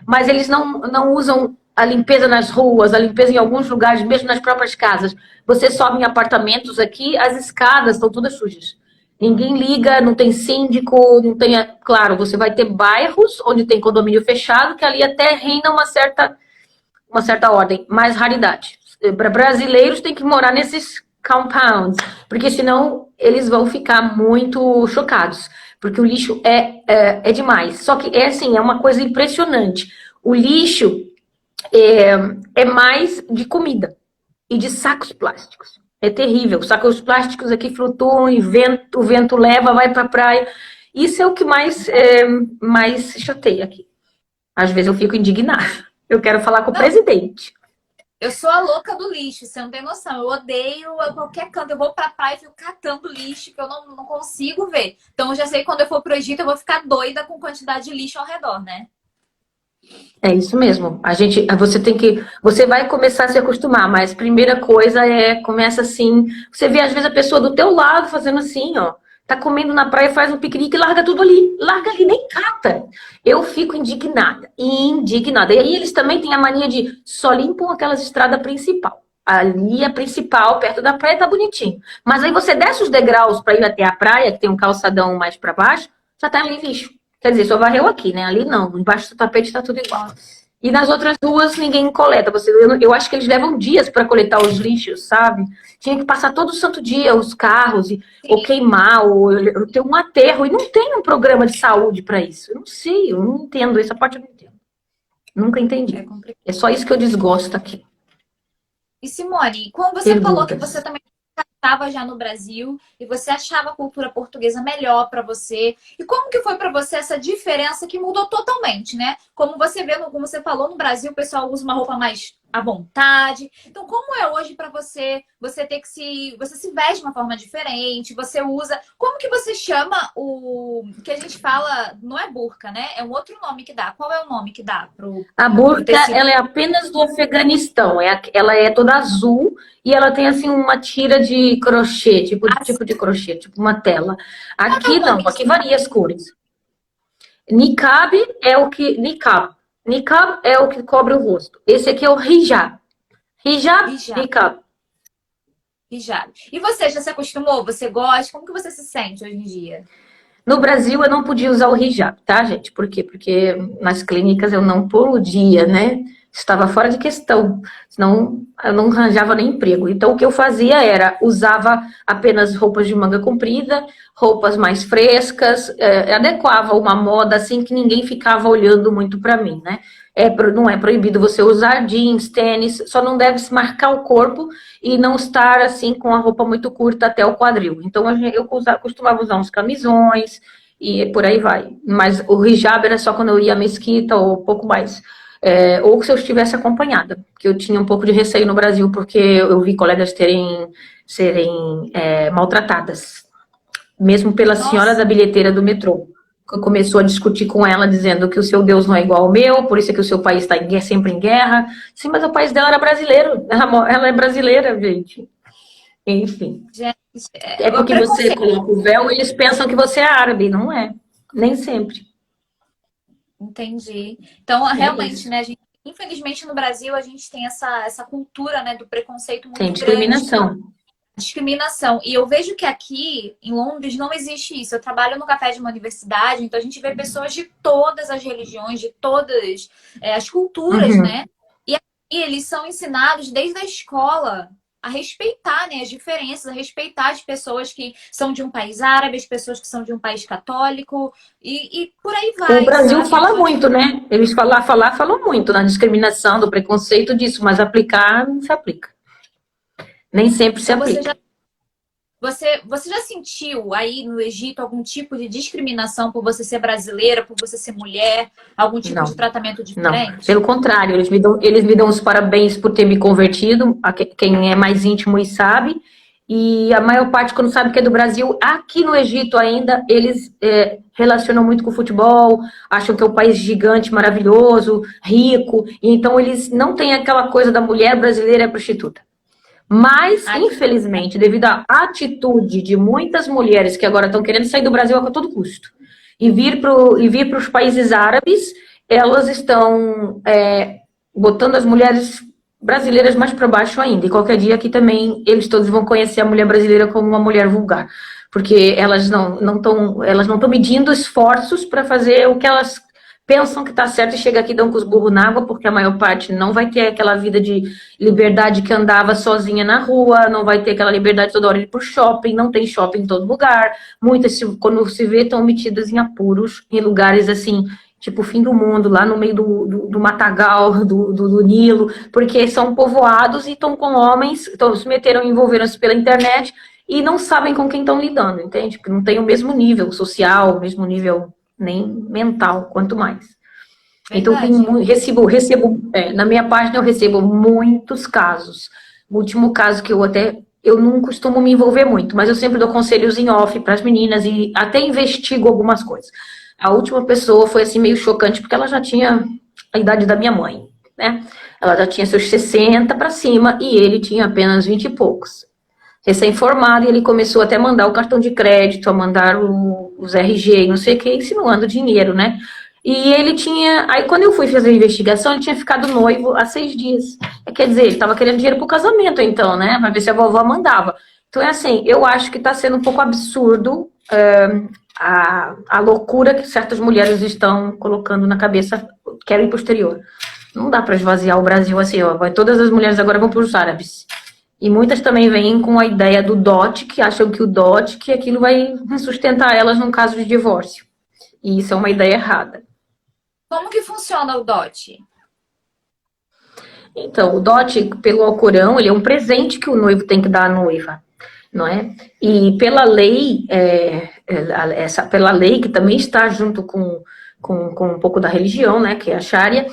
mas eles não usam a limpeza nas ruas, a limpeza em alguns lugares, mesmo nas próprias casas. Você sobe em apartamentos aqui, as escadas estão todas sujas. Ninguém liga, não tem síndico, não tem... Claro, você vai ter bairros onde tem condomínio fechado, que ali até reina uma certa ordem, mais raridade. Para brasileiros tem que morar nesses compounds, porque senão eles vão ficar muito chocados, porque o lixo é demais. Só que é assim, é uma coisa impressionante. O lixo é mais de comida e de sacos plásticos. É terrível. Sacos plásticos aqui flutuam e o vento leva, vai para a praia. Isso é o que mais chateia aqui. Às vezes eu fico indignada. Eu quero falar com o presidente. Eu sou a louca do lixo, você não tem noção. Eu odeio a qualquer canto. Eu vou pra praia e fico catando lixo, que eu não consigo ver. Então eu já sei que quando eu for pro Egito, eu vou ficar doida com quantidade de lixo ao redor, né? É isso mesmo. Você vai começar a se acostumar, mas a primeira coisa começa assim, você vê às vezes a pessoa do teu lado fazendo assim, ó, tá comendo na praia, faz um piquenique e larga tudo ali. Larga ali, nem cata. Eu fico indignada. E aí eles também têm a mania de só limpam aquelas estradas principal. Ali a principal, perto da praia, tá bonitinho. Mas aí você desce os degraus para ir até a praia, que tem um calçadão mais para baixo, já tá ali lixo. Quer dizer, só varreu aqui, né? Ali não. Embaixo do tapete tá tudo igual. E nas outras ruas ninguém coleta. Eu acho que eles levam dias para coletar os lixos, sabe? Tinha que passar todo santo dia os carros, ou queimar, ou ter um aterro. E não tem um programa de saúde para isso. Eu não sei, eu não entendo. Essa parte eu não entendo. Nunca entendi. É só isso que eu desgosto aqui. E Simone, como você falou que você também estava já no Brasil e você achava a cultura portuguesa melhor para você. E como que foi para você essa diferença que mudou totalmente, né? Como você vê, como você falou, no Brasil o pessoal usa uma roupa mais à vontade. Então, como é hoje para você? Você se veste de uma forma diferente, você usa... Como que você chama o que a gente fala, não é burca, né? É um outro nome que dá. Qual é o nome que dá A burca, ela é apenas do Afeganistão. Ela é toda azul e ela tem assim uma tira de crochê, tipo de crochê, tipo uma tela. Aqui não, aqui varia as cores. Niqab é o que cobre o rosto. Esse aqui é o hijab. Hijab. Niqab. Hijab. E você já se acostumou? Você gosta? Como que você se sente hoje em dia? No Brasil eu não podia usar o hijab, tá, gente? Por quê? Porque nas clínicas eu não podia, né? Estava fora de questão, senão eu não arranjava nem emprego. Então o que eu fazia era, usava apenas roupas de manga comprida, roupas mais frescas, adequava uma moda assim que ninguém ficava olhando muito para mim, né? Não é proibido você usar jeans, tênis, só não deve se marcar o corpo e não estar assim com a roupa muito curta até o quadril. Então eu costumava usar uns camisões e por aí vai. Mas o hijab era só quando eu ia à mesquita ou pouco mais. Ou se eu estivesse acompanhada, porque eu tinha um pouco de receio no Brasil, porque eu vi colegas serem maltratadas, mesmo pela senhora da bilheteira do metrô, que começou a discutir com ela, dizendo que o seu Deus não é igual ao meu, por isso é que o seu país está sempre em guerra. Sim, mas o país dela era brasileiro, ela é brasileira, gente. Enfim. Gente, é porque você coloca o véu, eles pensam que você é árabe, não é, nem sempre. Entendi. Então, realmente, né, infelizmente no Brasil a gente tem essa cultura, né, do preconceito muito grande. Tem discriminação. Discriminação. E eu vejo que aqui em Londres não existe isso. Eu trabalho no café de uma universidade, então a gente vê pessoas de todas as religiões, de todas as culturas, né? E aqui eles são ensinados desde a escola a respeitar, né, as diferenças, a respeitar as pessoas que são de um país árabe, as pessoas que são de um país católico, e por aí vai. O Brasil fala muito, né? Eles falam muito na discriminação, do preconceito disso, mas aplicar não se aplica. Nem sempre se aplica. Você já sentiu aí no Egito algum tipo de discriminação por você ser brasileira, por você ser mulher, algum tipo de tratamento diferente? Não, pelo contrário, eles me dão os parabéns por ter me convertido, quem é mais íntimo e sabe, e a maior parte, quando sabe que é do Brasil, aqui no Egito ainda, eles relacionam muito com o futebol, acham que é um país gigante, maravilhoso, rico, e então eles não têm aquela coisa da mulher brasileira prostituta. Mas, infelizmente, devido à atitude de muitas mulheres que agora estão querendo sair do Brasil a todo custo e vir para os países árabes, elas estão botando as mulheres brasileiras mais para baixo ainda. E qualquer dia aqui também eles todos vão conhecer a mulher brasileira como uma mulher vulgar. Porque elas não estão medindo esforços para fazer o que elas pensam que está certo e chega aqui e dão com os burros na água, porque a maior parte não vai ter aquela vida de liberdade que andava sozinha na rua, não vai ter aquela liberdade toda hora de ir pro shopping, não tem shopping em todo lugar. Muitas, quando se vê, estão metidas em apuros, em lugares assim, tipo o fim do mundo, lá no meio do matagal, do Nilo, porque são povoados e estão com homens, então se meteram, envolveram-se pela internet e não sabem com quem estão lidando, entende? Porque não tem o mesmo nível social, o mesmo nível nem mental, quanto mais. Verdade. Então, recebo na minha página eu recebo muitos casos. O último caso que eu não costumo me envolver muito, mas eu sempre dou conselhos em off para as meninas e até investigo algumas coisas. A última pessoa foi assim meio chocante, porque ela já tinha a idade da minha mãe, né? Ela já tinha seus 60 para cima e ele tinha apenas 20 e poucos. Recém-formado, e ele começou até a mandar o cartão de crédito, a mandar os RG, não sei o que, insinuando dinheiro, né? E ele tinha... Aí, quando eu fui fazer a investigação, ele tinha ficado noivo há 6 dias. Quer dizer, ele estava querendo dinheiro pro casamento, então, né? Pra ver se a vovó mandava. Então, é assim, eu acho que está sendo um pouco absurdo a loucura que certas mulheres estão colocando na cabeça, querem ir pro exterior. Não dá para esvaziar o Brasil assim, ó. Todas as mulheres agora vão para os árabes. E muitas também vêm com a ideia do dote, que acham que o dote, que aquilo vai sustentar elas num caso de divórcio. E isso é uma ideia errada. Como que funciona o dote? Então, o dote, pelo Alcorão, ele é um presente que o noivo tem que dar à noiva, não é? E pela lei, pela lei que também está junto com um pouco da religião, né, que é a Sharia,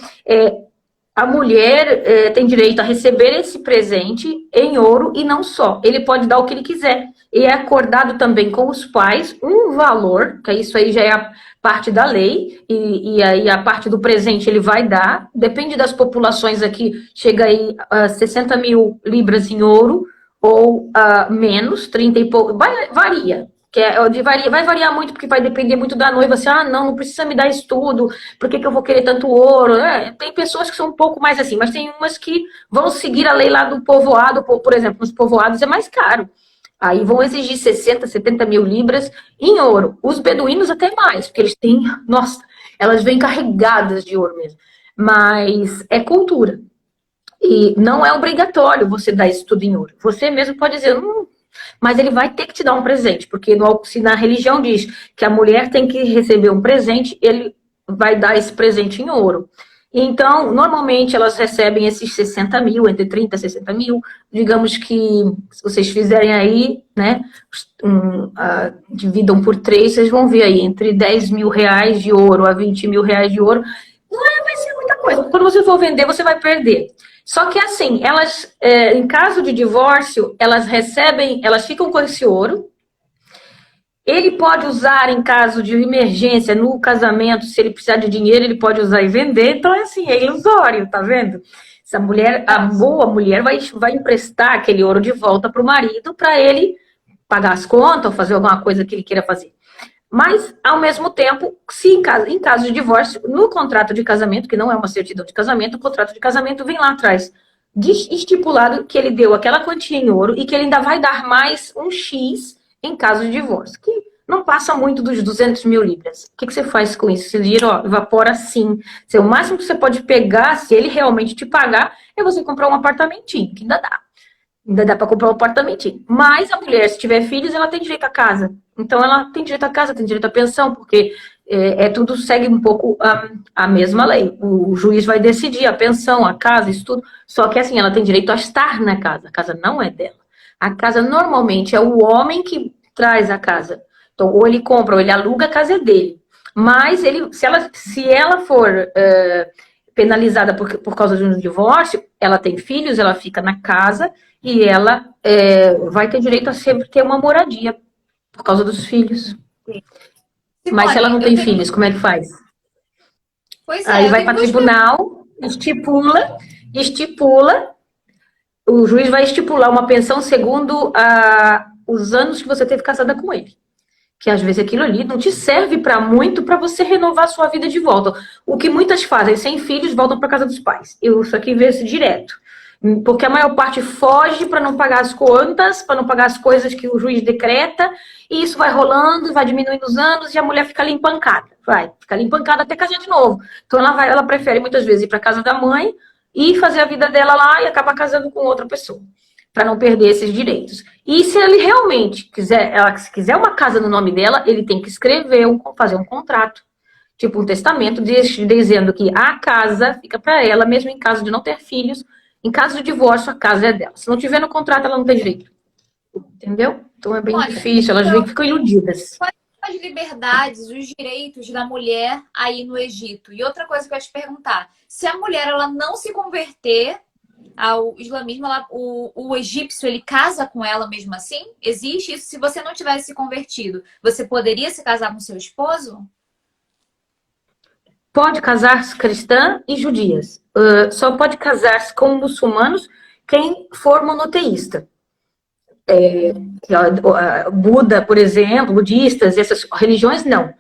a mulher tem direito a receber esse presente em ouro e não só. Ele pode dar o que ele quiser. E é acordado também com os pais um valor, que isso aí já é a parte da lei, e aí a parte do presente ele vai dar. Depende das populações aqui, chega aí a 60 mil libras em ouro, ou menos, 30 e pouco, varia. Vai variar muito, porque vai depender muito da noiva, assim, não precisa me dar isso tudo, por que eu vou querer tanto ouro? Tem pessoas que são um pouco mais assim, mas tem umas que vão seguir a lei lá do povoado, por exemplo, nos povoados é mais caro. Aí vão exigir 60, 70 mil libras em ouro. Os beduínos até mais, porque eles têm, nossa, elas vêm carregadas de ouro mesmo. Mas é cultura. E não é obrigatório você dar isso tudo em ouro. Você mesmo pode dizer, mas ele vai ter que te dar um presente, porque se na religião diz que a mulher tem que receber um presente, ele vai dar esse presente em ouro. Então, normalmente elas recebem esses 60 mil, entre 30 e 60 mil. Digamos que, se vocês fizerem aí, né, dividam por 3, vocês vão ver aí, entre 10 mil reais de ouro a 20 mil reais de ouro. Não vai ser muita coisa. Quando você for vender, você vai perder. Só que assim, elas, em caso de divórcio, elas ficam com esse ouro. Ele pode usar em caso de emergência no casamento, se ele precisar de dinheiro, ele pode usar e vender. Então, é assim, é ilusório, tá vendo? Essa mulher, a boa mulher, vai emprestar aquele ouro de volta para o marido para ele pagar as contas ou fazer alguma coisa que ele queira fazer. Mas, ao mesmo tempo, se em caso de divórcio, no contrato de casamento, que não é uma certidão de casamento, o contrato de casamento vem lá atrás, estipulado que ele deu aquela quantia em ouro e que ele ainda vai dar mais um X em caso de divórcio, que não passa muito dos 200 mil libras. O que você faz com isso? Esse dinheiro evapora sim. O máximo que você pode pegar, se ele realmente te pagar, é você comprar um apartamentinho, que ainda dá. Ainda dá para comprar um apartamentinho. Mas a mulher, se tiver filhos, ela tem direito à casa. Então, ela tem direito à casa, tem direito à pensão, porque tudo segue um pouco a mesma lei. O juiz vai decidir a pensão, a casa, isso tudo. Só que, assim, ela tem direito a estar na casa. A casa não é dela. A casa, normalmente, é o homem que traz a casa. Então, ou ele compra, ou ele aluga, a casa é dele. Mas, se ela for penalizada por causa de um divórcio, ela tem filhos, ela fica na casa e ela vai ter direito a sempre ter uma moradia por causa dos filhos. Sim. Mas se ela não tem filhos, como é que faz? Pois aí vai para o tribunal, estipula o juiz vai estipular uma pensão segundo os anos que você teve casada com ele. Que às vezes aquilo ali não te serve para muito para você renovar a sua vida de volta. O que muitas fazem, sem filhos, voltam para casa dos pais. Eu isso aqui vejo direto. Porque a maior parte foge para não pagar as contas, para não pagar as coisas que o juiz decreta, e isso vai rolando, vai diminuindo os anos, e a mulher fica ali empancada. Fica ali empancada até casar de novo. Então ela prefere muitas vezes ir para casa da mãe e fazer a vida dela lá e acabar casando com outra pessoa, para não perder esses direitos. E se ele realmente se quiser uma casa no nome dela, ele tem que escrever, fazer um contrato, tipo um testamento, dizendo que a casa fica para ela, mesmo em caso de não ter filhos. Em caso de divórcio, a casa é dela. Se não tiver no contrato, ela não tem direito. Entendeu? Então é bem difícil, elas ficam iludidas. Quais são as liberdades, os direitos da mulher aí no Egito? E outra coisa que eu ia te perguntar, se a mulher ela não se converter ao islamismo, o egípcio, ele casa com ela mesmo assim? Existe isso? Se você não tivesse se convertido, você poderia se casar com seu esposo? Pode casar cristã e judias. Só pode casar-se com muçulmanos quem for monoteísta. Buda, por exemplo, budistas, essas religiões, não.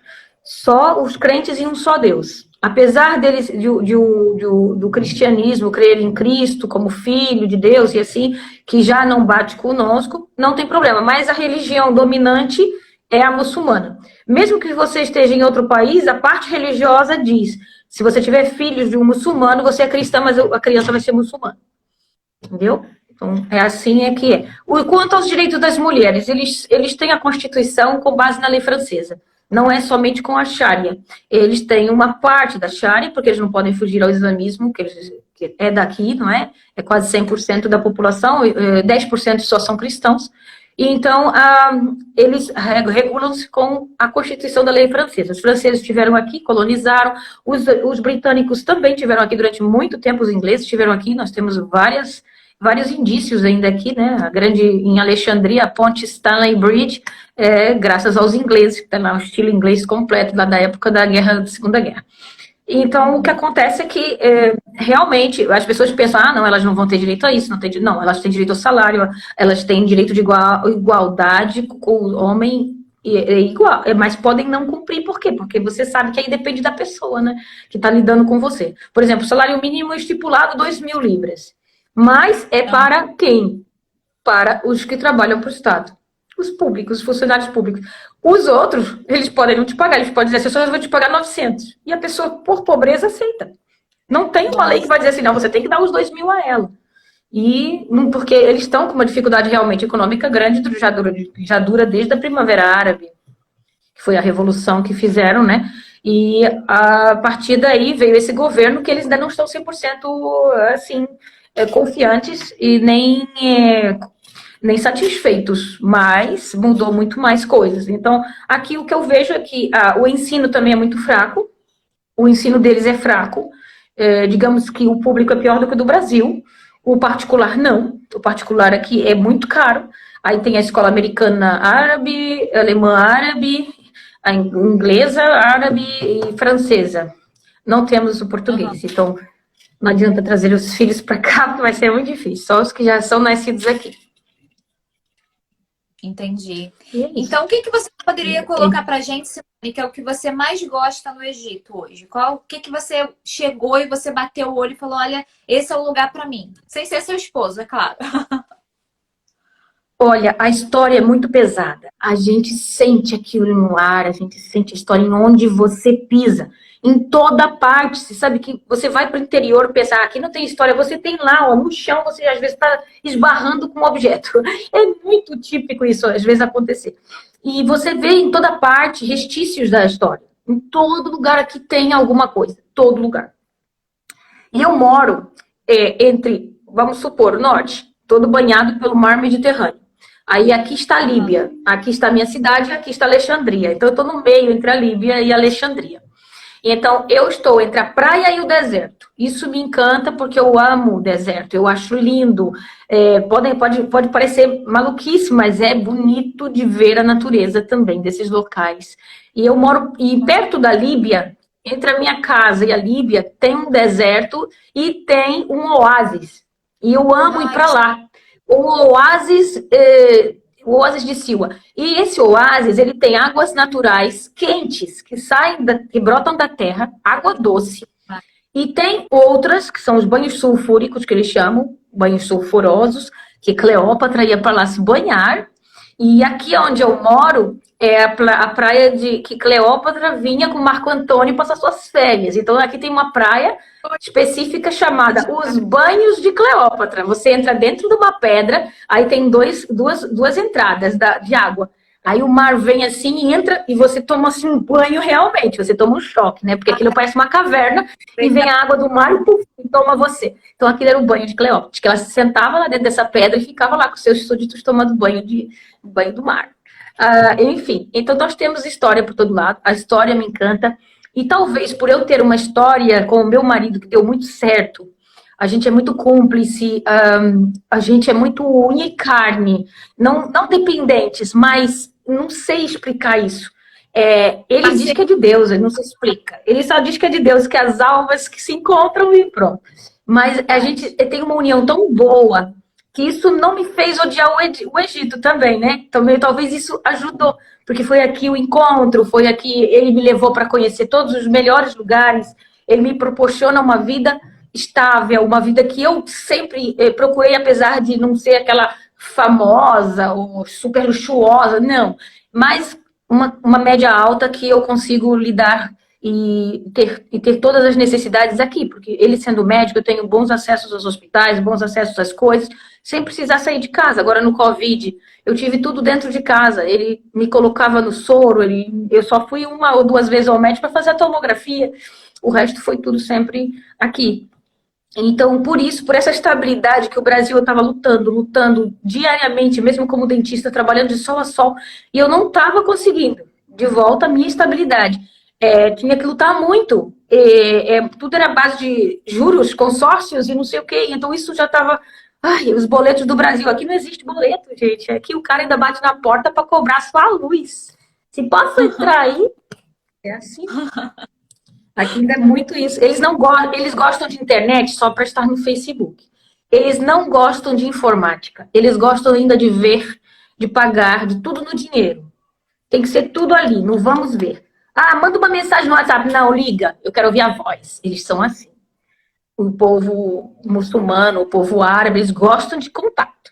Só os crentes em um só Deus. Apesar deles, do cristianismo, crer em Cristo como filho de Deus e assim, que já não bate conosco, não tem problema. Mas a religião dominante é a muçulmana. Mesmo que você esteja em outro país, a parte religiosa diz, se você tiver filhos de um muçulmano, você é cristã, mas a criança vai ser muçulmana. Entendeu? Então, é assim que é. Quanto aos direitos das mulheres, eles têm a Constituição com base na lei francesa. Não é somente com a Sharia. Eles têm uma parte da Sharia, porque eles não podem fugir ao islamismo, que é daqui, não é? É quase 100% da população, 10% só são cristãos. E então, eles regulam-se com a Constituição da lei francesa. Os franceses estiveram aqui, colonizaram. Os britânicos também tiveram aqui durante muito tempo. Os ingleses estiveram aqui. Nós temos vários indícios ainda aqui, né? Em Alexandria, a ponte Stanley Bridge, graças aos ingleses, que está lá o estilo inglês completo, lá da época da Segunda Guerra. Então, o que acontece é que, realmente, as pessoas pensam, não, elas não vão ter direito a isso, não, elas têm direito ao salário, elas têm direito de igualdade com o homem, igual, mas podem não cumprir, por quê? Porque você sabe que aí depende da pessoa, né, que está lidando com você. Por exemplo, o salário mínimo é estipulado 2.000 libras, mas é para quem? Para os que trabalham para o Estado. Os públicos, os funcionários públicos. Os outros, eles podem não te pagar, eles podem dizer assim, eu vou te pagar 900. E a pessoa, por pobreza, aceita. Não tem uma lei que vai dizer assim, não, você tem que dar os 2.000 a ela. E porque eles estão com uma dificuldade realmente econômica grande, já dura desde a Primavera Árabe, que foi a revolução que fizeram, né? E a partir daí veio esse governo que eles ainda não estão 100% assim, confiantes e nem satisfeitos, mas mudou muito mais coisas. Então, aqui o que eu vejo é que o ensino também é muito fraco, o ensino deles é fraco, digamos que o público é pior do que o do Brasil, o particular não, o particular aqui é muito caro, aí tem a escola americana árabe, alemã árabe, a inglesa árabe e francesa. Não temos o português, então não adianta trazer os filhos para cá, porque vai ser muito difícil, só os que já são nascidos aqui. Entendi. Então, o que você poderia colocar pra gente, Simone, que é o que você mais gosta no Egito hoje? O que você chegou e você bateu o olho e falou, olha, esse é o lugar pra mim? Sem ser seu esposo, é claro. Olha, a história é muito pesada. A gente sente aquilo no ar, a gente sente a história em onde você pisa. Em toda parte. Você sabe que você vai para o interior pensar, aqui não tem história, você tem lá, ó, no chão, você às vezes está esbarrando com um objeto. É muito típico isso, às vezes, acontecer. E você vê em toda parte restícios da história. Em todo lugar aqui tem alguma coisa. Todo lugar. E eu moro entre, vamos supor, o norte, todo banhado pelo mar Mediterrâneo. Aí aqui está a Líbia, aqui está a minha cidade, aqui está Alexandria. Então eu estou no meio entre a Líbia e a Alexandria. Então, eu estou entre a praia e o deserto. Isso me encanta porque eu amo o deserto, eu acho lindo. Pode parecer maluquice, mas é bonito de ver a natureza também desses locais. E eu moro perto da Líbia, entre a minha casa e a Líbia, tem um deserto e tem um oásis. E eu amo ir Ai, para lá. O Oásis, o Oásis de Silva. E esse oásis, ele tem águas naturais quentes que saem, que brotam da terra, água doce. E tem outras, que são os banhos sulfúricos, que eles chamam, banhos sulfurosos, que Cleópatra ia para lá se banhar. E aqui onde eu moro é a praia de que Cleópatra vinha com Marco Antônio passar suas férias. Então aqui tem uma praia específica chamada Os Banhos de Cleópatra. Você entra dentro de uma pedra, aí tem duas entradas de água. Aí o mar vem assim, entra e você toma assim, um banho realmente. Você toma um choque, né? Porque aquilo parece uma caverna e vem a água do mar e, puf, e toma você. Então aquilo era o banho de Cleópatra, que ela se sentava lá dentro dessa pedra e ficava lá com seus súditos tomando banho do mar. Enfim, então nós temos história por todo lado. A história me encanta. E talvez por eu ter uma história com o meu marido que deu muito certo, a gente é muito cúmplice, a gente é muito unha e carne, não dependentes, mas não sei explicar isso. Ele diz que é de Deus, ele não se explica. Ele só diz que é de Deus, que as almas que se encontram e pronto. Mas a gente tem uma união tão boa que isso não me fez odiar o Egito também, né? Também talvez isso ajudou, porque foi aqui o encontro, foi aqui ele me levou para conhecer todos os melhores lugares, ele me proporciona uma vida estável, uma vida que eu sempre procurei, apesar de não ser aquela famosa ou super luxuosa, não, mas uma média alta que eu consigo lidar e ter todas as necessidades aqui, porque ele sendo médico, eu tenho bons acessos aos hospitais, bons acessos às coisas, sem precisar sair de casa. Agora no Covid, eu tive tudo dentro de casa, ele me colocava no soro, eu só fui 1 ou 2 vezes ao médico para fazer a tomografia, o resto foi tudo sempre aqui. Então, por isso, por essa estabilidade que o Brasil estava lutando diariamente, mesmo como dentista, trabalhando de sol a sol, e eu não estava conseguindo de volta a minha estabilidade. Tinha que lutar muito. Tudo era base de juros, consórcios e não sei o quê. Então, isso já estava... Ai, os boletos do Brasil. Aqui não existe boleto, gente. Aqui o cara ainda bate na porta para cobrar só a luz. Se posso entrar aí? É assim. Aqui ainda é muito isso. Eles gostam de internet só para estar no Facebook. Eles não gostam de informática. Eles gostam ainda de ver, de pagar, de tudo no dinheiro. Tem que ser tudo ali, não vamos ver. Manda uma mensagem no WhatsApp. Não, liga, eu quero ouvir a voz. Eles são assim. O povo muçulmano, o povo árabe, eles gostam de contato.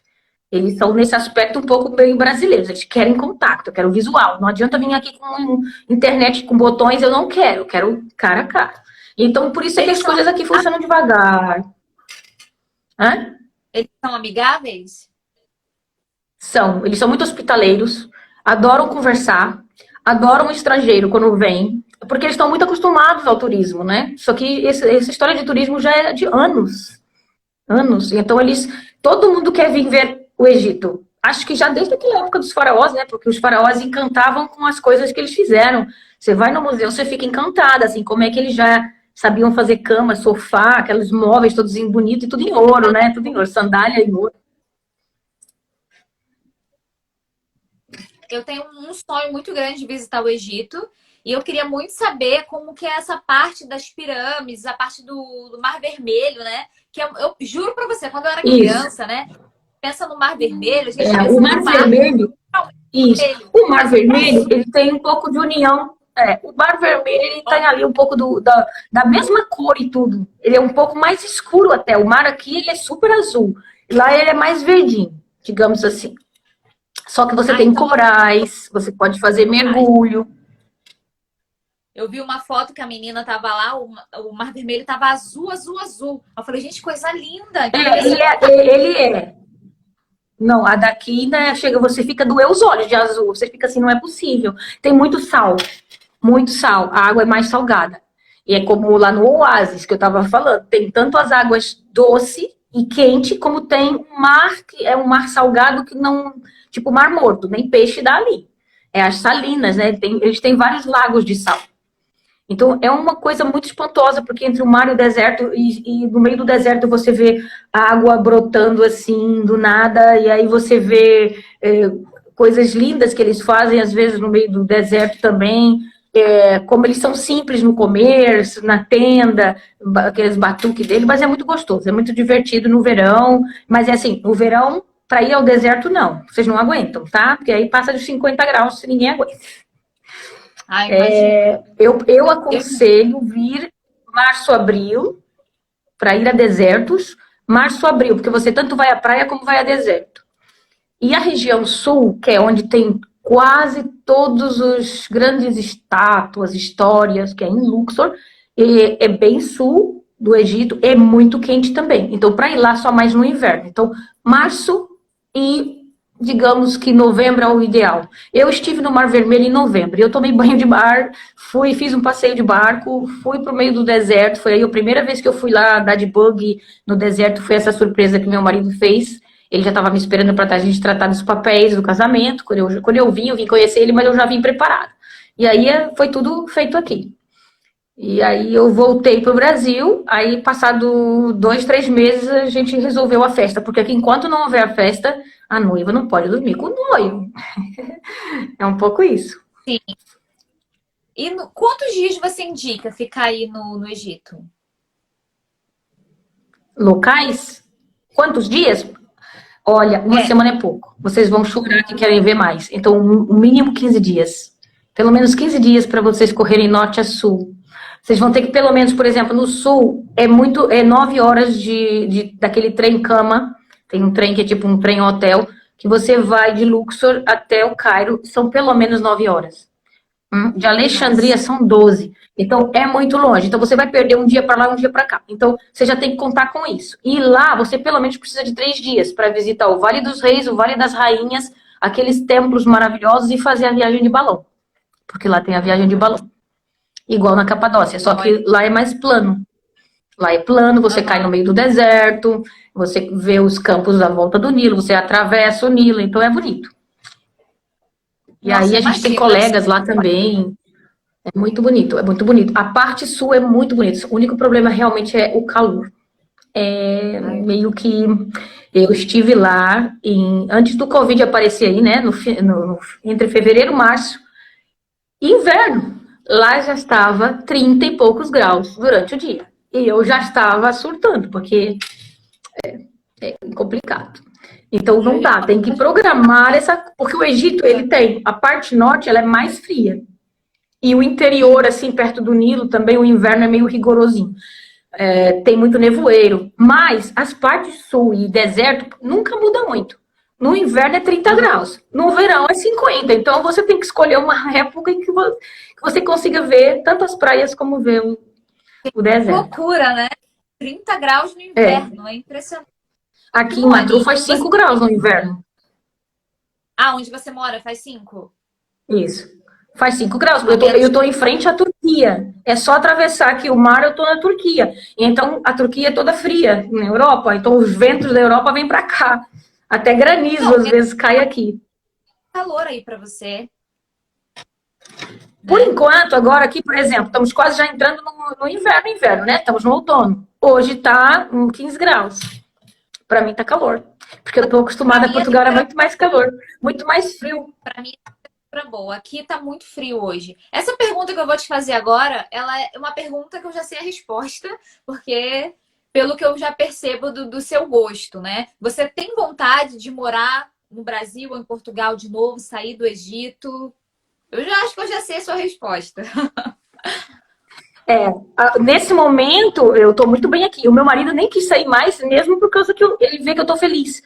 Eles são, nesse aspecto, um pouco meio brasileiros. Eles querem contato, eu quero visual. Não adianta vir aqui com internet com botões, eu quero cara a cara. Então, por isso é que as coisas aqui funcionam devagar. Eles são amigáveis? Eles são muito hospitaleiros, adoram conversar, adoram o estrangeiro quando vem, porque eles estão muito acostumados ao turismo, né? Só que essa história de turismo já é de anos. Anos. Então, todo mundo quer vir ver o Egito. Acho que já desde aquela época dos faraós, né? Porque os faraós encantavam com as coisas que eles fizeram. Você vai no museu, você fica encantada, assim, como é que eles já sabiam fazer cama, sofá, aqueles móveis todos bonitos e tudo em ouro, né? Tudo em ouro, sandália em ouro. Eu tenho um sonho muito grande de visitar o Egito e eu queria muito saber como que é essa parte das pirâmides, a parte do Mar Vermelho, né? Que eu juro pra você, quando eu era criança, né? Pensa no Mar Vermelho, a gente pensa o Mar Vermelho, isso. O Mar Vermelho, ele tem um pouco de união. O Mar Vermelho, ele tem ali um pouco da mesma cor e tudo. Ele é um pouco mais escuro até. O mar aqui, ele é super azul. Lá ele é mais verdinho, digamos assim. Só que você tem corais, você pode fazer mergulho. Eu vi uma foto que a menina tava lá, o Mar Vermelho tava azul, azul, azul. Eu falei, gente, coisa linda. Ele é. Não, a daqui, né, você fica doer os olhos de azul. Você fica assim, não é possível. Tem muito sal, muito sal. A água é mais salgada. E é como lá no Oásis, que eu tava falando. Tem tanto as águas doce e quente, como tem um mar, que é um mar salgado que não... Tipo Mar Morto, nem peixe dá ali. É as salinas, né? Eles têm vários lagos de sal. Então, é uma coisa muito espantosa, porque entre o mar e o deserto, e no meio do deserto você vê a água brotando assim, do nada, e aí você vê coisas lindas que eles fazem, às vezes, no meio do deserto também. como eles são simples no comer, na tenda, aqueles batuques dele, mas é muito gostoso, é muito divertido no verão, mas é assim, no verão, para ir ao deserto, não, vocês não aguentam, tá? Porque aí passa dos 50 graus, ninguém aguenta. Ah, imagina. Eu aconselho vir março, abril, para ir a desertos, março, abril, porque você tanto vai à praia como vai a deserto. E a região sul, que é onde tem quase todos os grandes estátuas, histórias, que é em Luxor, é bem sul do Egito, é muito quente também. Então, para ir lá só mais no inverno. Então, março e, digamos que novembro é o ideal. Eu estive no Mar Vermelho em novembro, eu tomei banho de mar, fiz um passeio de barco, fui para o meio do deserto, foi aí a primeira vez que eu fui lá dar de bug no deserto, foi essa surpresa que meu marido fez. Ele já estava me esperando para a gente tratar dos papéis do casamento. Quando eu vim conhecer ele, mas eu já vim preparado. E aí foi tudo feito aqui. E aí eu voltei para o Brasil, aí passado 2, 3 meses a gente resolveu a festa, porque aqui enquanto não houver a festa, a noiva não pode dormir com o noivo. É um pouco isso. Sim. E quantos dias você indica ficar aí no Egito? Locais? Quantos dias? Olha, uma semana é pouco. Vocês vão chorar que querem ver mais. Então, o mínimo 15 dias. Pelo menos 15 dias para vocês correrem norte a sul. Vocês vão ter que, pelo menos, por exemplo, no sul, é 9 horas daquele trem-cama. Tem um trem que é tipo um trem-hotel, que você vai de Luxor até o Cairo. São pelo menos 9 horas. De Alexandria são 12. Então, é muito longe. Então, você vai perder um dia para lá, um dia para cá. Então, você já tem que contar com isso. E lá, você pelo menos precisa de 3 dias para visitar o Vale dos Reis, o Vale das Rainhas, aqueles templos maravilhosos e fazer a viagem de balão. Porque lá tem a viagem de balão. Igual na Capadócia, só que lá é mais plano. Lá é plano, você cai no meio do deserto, você vê os campos à volta do Nilo, você atravessa o Nilo, então é bonito. E aí a gente tem colegas lá também. É muito bonito, é muito bonito. A parte sul é muito bonita. O único problema realmente é o calor. Meio que eu estive lá antes do Covid aparecer aí, né? Entre fevereiro e março. Inverno. Lá já estava 30 e poucos graus durante o dia. E eu já estava surtando, porque é complicado. Então não dá, tem que programar porque o Egito, ele tem, a parte norte, ela é mais fria. E o interior, assim, perto do Nilo, também o inverno é meio rigorosinho. Tem muito nevoeiro. Mas as partes sul e deserto nunca mudam muito. No inverno é 30 graus. No verão é 50. Então você tem que escolher uma época em que você consiga ver tanto as praias como ver o deserto. Que loucura, né? 30 graus no inverno, é impressionante. Aqui em Matu faz 5 graus no inverno. Ah, onde você mora faz 5? Isso. Faz 5 graus. Eu tô em frente à Turquia. É só atravessar aqui o mar, eu tô na Turquia. Então, a Turquia é toda fria na Europa. Então, os ventos da Europa vêm para cá. Até granizo, às vezes, cai aqui. Calor aí para você. Por enquanto, agora aqui, por exemplo, estamos quase já entrando no inverno, né? Estamos no outono. Hoje tá 15 graus. Para mim tá calor. Porque eu tô acostumada a Portugal, era muito mais calor. Muito mais frio. Para mim é boa. Aqui tá muito frio hoje. Essa pergunta que eu vou te fazer agora, ela é uma pergunta que eu já sei a resposta, porque pelo que eu já percebo do seu gosto, né? Você tem vontade de morar no Brasil ou em Portugal de novo, sair do Egito? Eu já acho que eu já sei a sua resposta. Nesse momento, eu tô muito bem aqui. O meu marido nem quis sair mais, mesmo por causa que ele vê que eu tô feliz.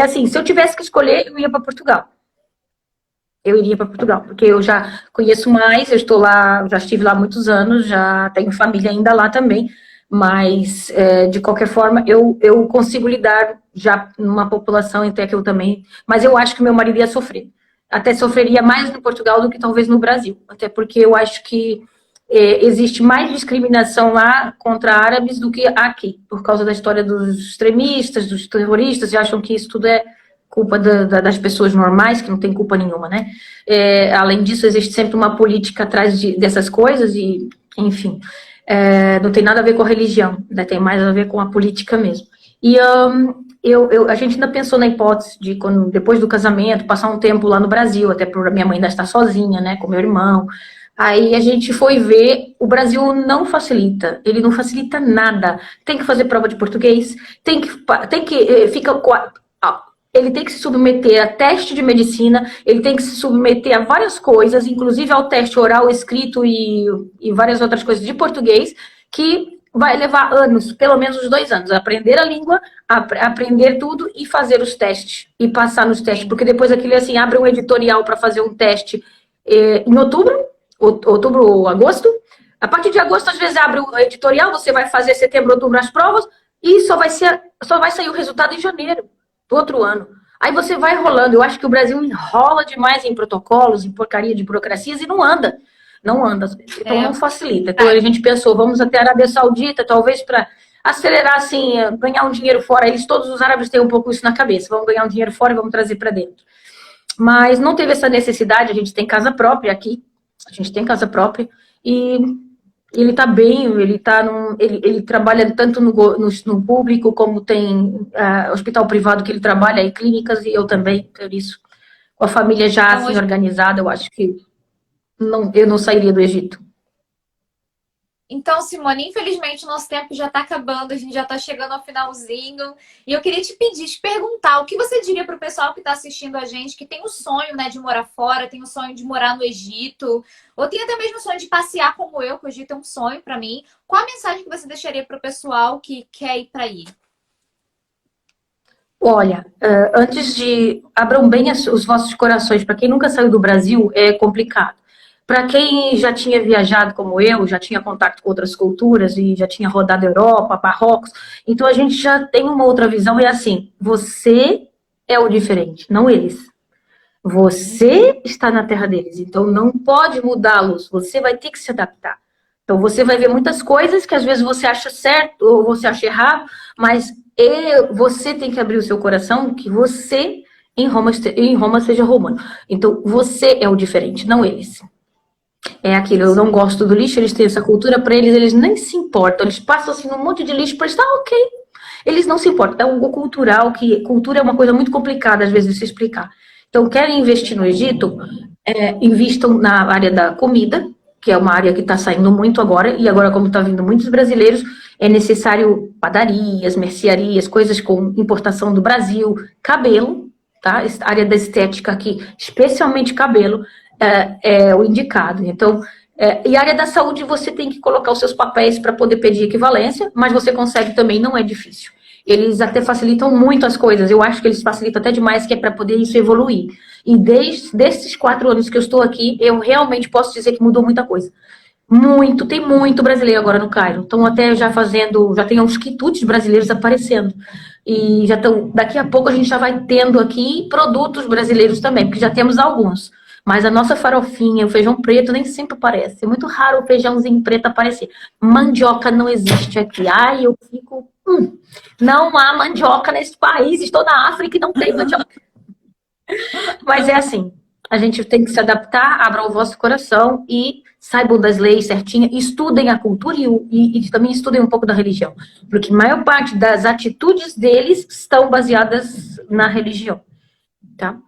Assim, se eu tivesse que escolher, eu ia para Portugal. Eu iria para Portugal, porque eu já conheço mais, eu estou lá, já estive lá há muitos anos, já tenho família ainda lá também, mas de qualquer forma eu consigo lidar já numa população até que eu também, mas eu acho que meu marido ia sofrer. Até sofreria mais no Portugal do que talvez no Brasil, até porque eu acho que existe mais discriminação lá contra árabes do que aqui, por causa da história dos extremistas, dos terroristas, e acham que isso tudo é culpa das pessoas normais, que não tem culpa nenhuma, né? Além disso, existe sempre uma política atrás dessas coisas e, enfim, não tem nada a ver com a religião, né? Tem mais a ver com a política mesmo. E a gente ainda pensou na hipótese de, depois do casamento, passar um tempo lá no Brasil, até por minha mãe ainda estar sozinha, né, com meu irmão. Aí a gente foi ver, o Brasil não facilita, ele não facilita nada. Tem que fazer prova de português, ele tem que se submeter a teste de medicina, ele tem que se submeter a várias coisas, inclusive ao teste oral, escrito e várias outras coisas de português, que vai levar anos, pelo menos uns 2 anos, aprender a língua, aprender tudo e fazer os testes, e passar nos testes, porque depois aquilo assim, abre um editorial para fazer um teste em outubro ou agosto. A partir de agosto, às vezes, abre o editorial, você vai fazer setembro, outubro as provas, e só vai sair o resultado em janeiro do outro ano. Aí você vai rolando. Eu acho que o Brasil enrola demais em protocolos, em porcaria de burocracias, e não anda. Não anda. Então não facilita. Então a gente pensou, vamos até a Arábia Saudita, talvez para acelerar, assim, ganhar um dinheiro fora. Eles, todos os árabes têm um pouco isso na cabeça. Vamos ganhar um dinheiro fora e vamos trazer para dentro. Mas não teve essa necessidade, a gente tem casa própria aqui. A gente tem casa própria e ele está bem, ele trabalha tanto no público como tem hospital privado que ele trabalha e clínicas, e eu também, por isso. Com a família já então, assim organizada, eu acho que eu não sairia do Egito. Então, Simone, infelizmente o nosso tempo já está acabando, a gente já está chegando ao finalzinho. E eu queria te pedir, te perguntar, o que você diria para o pessoal que está assistindo a gente, que tem o sonho, né, de morar fora, tem o sonho de morar no Egito, ou tem até mesmo o sonho de passear como eu, que o Egito é um sonho para mim. Qual a mensagem que você deixaria para o pessoal que quer ir para aí? Olha, antes de... Abram bem os vossos corações. Para quem nunca saiu do Brasil, é complicado. Para quem já tinha viajado como eu, já tinha contato com outras culturas e já tinha rodado a Europa, Marrocos, então a gente já tem uma outra visão. É assim, você é o diferente, não eles. Você está na terra deles, então não pode mudá-los, você vai ter que se adaptar. Então você vai ver muitas coisas que às vezes você acha certo ou você acha errado, mas você tem que abrir o seu coração que você em Roma seja romano. Então você é o diferente, não eles. É aquilo, eu não gosto do lixo, eles têm essa cultura, para eles nem se importam, eles passam assim um monte de lixo para eles, tá ok. Eles não se importam, é algo cultural, que cultura é uma coisa muito complicada às vezes de se explicar. Então, querem investir no Egito, invistam na área da comida, que é uma área que está saindo muito agora, e agora como está vindo muitos brasileiros, é necessário padarias, mercearias, coisas com importação do Brasil, cabelo, tá? A área da estética aqui, especialmente cabelo, é o indicado. Então, e a área da saúde, você tem que colocar os seus papéis para poder pedir equivalência, mas você consegue também, não é difícil. Eles até facilitam muito as coisas, eu acho que eles facilitam até demais, que é para poder isso evoluir. E desses 4 anos que eu estou aqui, eu realmente posso dizer que mudou muita coisa. Muito, tem muito brasileiro agora no Cairo. Estão até já tem uns quitutes brasileiros aparecendo. E daqui a pouco a gente já vai tendo aqui produtos brasileiros também, porque já temos alguns. Mas a nossa farofinha, o feijão preto, nem sempre aparece. É muito raro o feijãozinho preto aparecer. Mandioca não existe aqui. Ai, eu fico... não há mandioca nesse país. Estou na África e não tem mandioca. Mas é assim. A gente tem que se adaptar, abra o vosso coração e saibam das leis certinhas. Estudem a cultura e também estudem um pouco da religião. Porque a maior parte das atitudes deles estão baseadas na religião. Tá?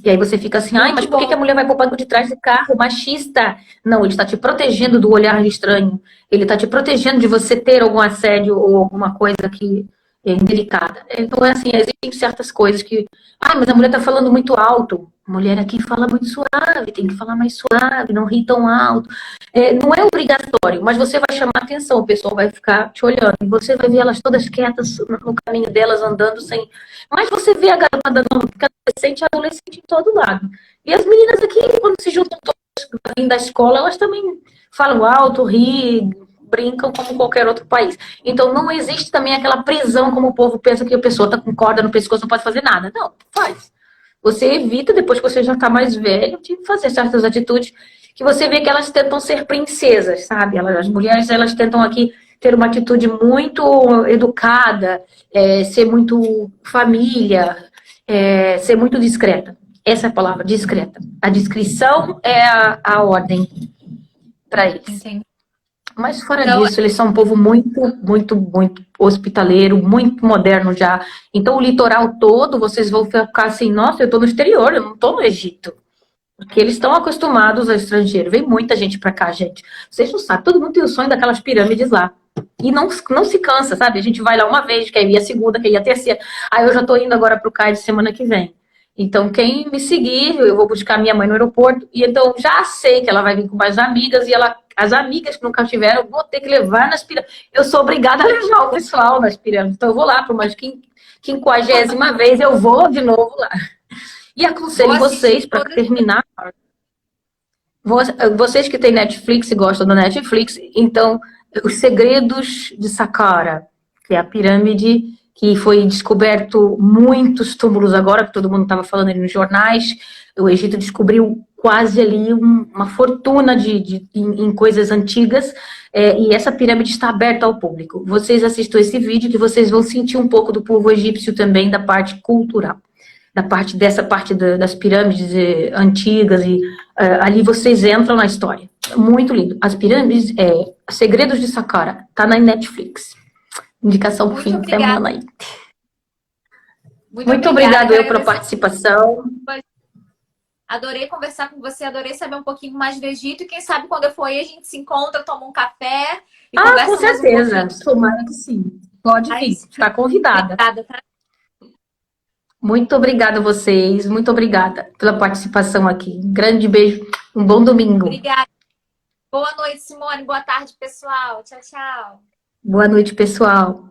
E aí você fica assim, ai, mas por que a mulher vai pro banco de trás do carro? Machista. Não, ele está te protegendo do olhar estranho. Ele está te protegendo de você ter algum assédio ou alguma coisa que é indelicada. Então, é assim, existem certas coisas que... ai, mas a mulher está falando muito alto. A mulher aqui fala muito suave, tem que falar mais suave, não ri tão alto. Não é obrigatório, mas você vai chamar atenção, o pessoal vai ficar te olhando. E você vai ver elas todas quietas no caminho delas, andando sem... Mas você vê a garotada adolescente em todo lado. E as meninas aqui, quando se juntam todas da escola, elas também falam alto, riem, brincam como qualquer outro país. Então não existe também aquela prisão como o povo pensa que a pessoa está com corda no pescoço, não pode fazer nada. Não, faz. Você evita, depois que você já está mais velho, de fazer certas atitudes que você vê que elas tentam ser princesas, sabe? As mulheres, elas tentam aqui ter uma atitude muito educada, ser muito família, ser muito discreta. Essa é a palavra, discreta. A discrição é a ordem para eles. Entendi. Mas fora disso, eles são um povo muito, muito, muito hospitaleiro, muito moderno já. Então, o litoral todo, vocês vão ficar assim, nossa, eu tô no exterior, eu não tô no Egito. Porque eles estão acostumados ao estrangeiro. Vem muita gente pra cá, gente. Vocês não sabem, todo mundo tem o sonho daquelas pirâmides lá. E não se cansa, sabe? A gente vai lá uma vez, quer ir a segunda, quer ir a terceira. Aí eu já tô indo agora pro CAI de semana que vem. Então, quem me seguir, eu vou buscar minha mãe no aeroporto. E então, já sei que ela vai vir com mais amigas. E as amigas que nunca tiveram, eu vou ter que levar nas pirâmides. Eu sou obrigada a levar o pessoal nas pirâmides. Então, eu vou lá para uma 50ª vez, eu vou de novo lá. E aconselho vocês, para terminar, vocês que têm Netflix e gostam da Netflix, então, Os Segredos de Saqqara, que é a pirâmide que foi descoberto muitos túmulos agora, que todo mundo estava falando ali nos jornais. O Egito descobriu quase ali uma fortuna em coisas antigas, e essa pirâmide está aberta ao público. Vocês assistam esse vídeo que vocês vão sentir um pouco do povo egípcio também, da parte cultural. Dessa parte das pirâmides antigas, e ali vocês entram na história. Muito lindo. As pirâmides, Segredos de Saqqara, tá na Netflix. Indicação pro fim de semana aí. Muito obrigada eu pela participação. Adorei conversar com você, adorei saber um pouquinho mais do Egito. E quem sabe quando eu for aí, a gente se encontra, toma um café e conversa com certeza. Tomara que sim. Pode vir, está convidada. Obrigada, tá? Muito obrigada a vocês, muito obrigada pela participação aqui. Um grande beijo, um bom domingo. Obrigada. Boa noite, Simone. Boa tarde, pessoal. Tchau, tchau. Boa noite, pessoal.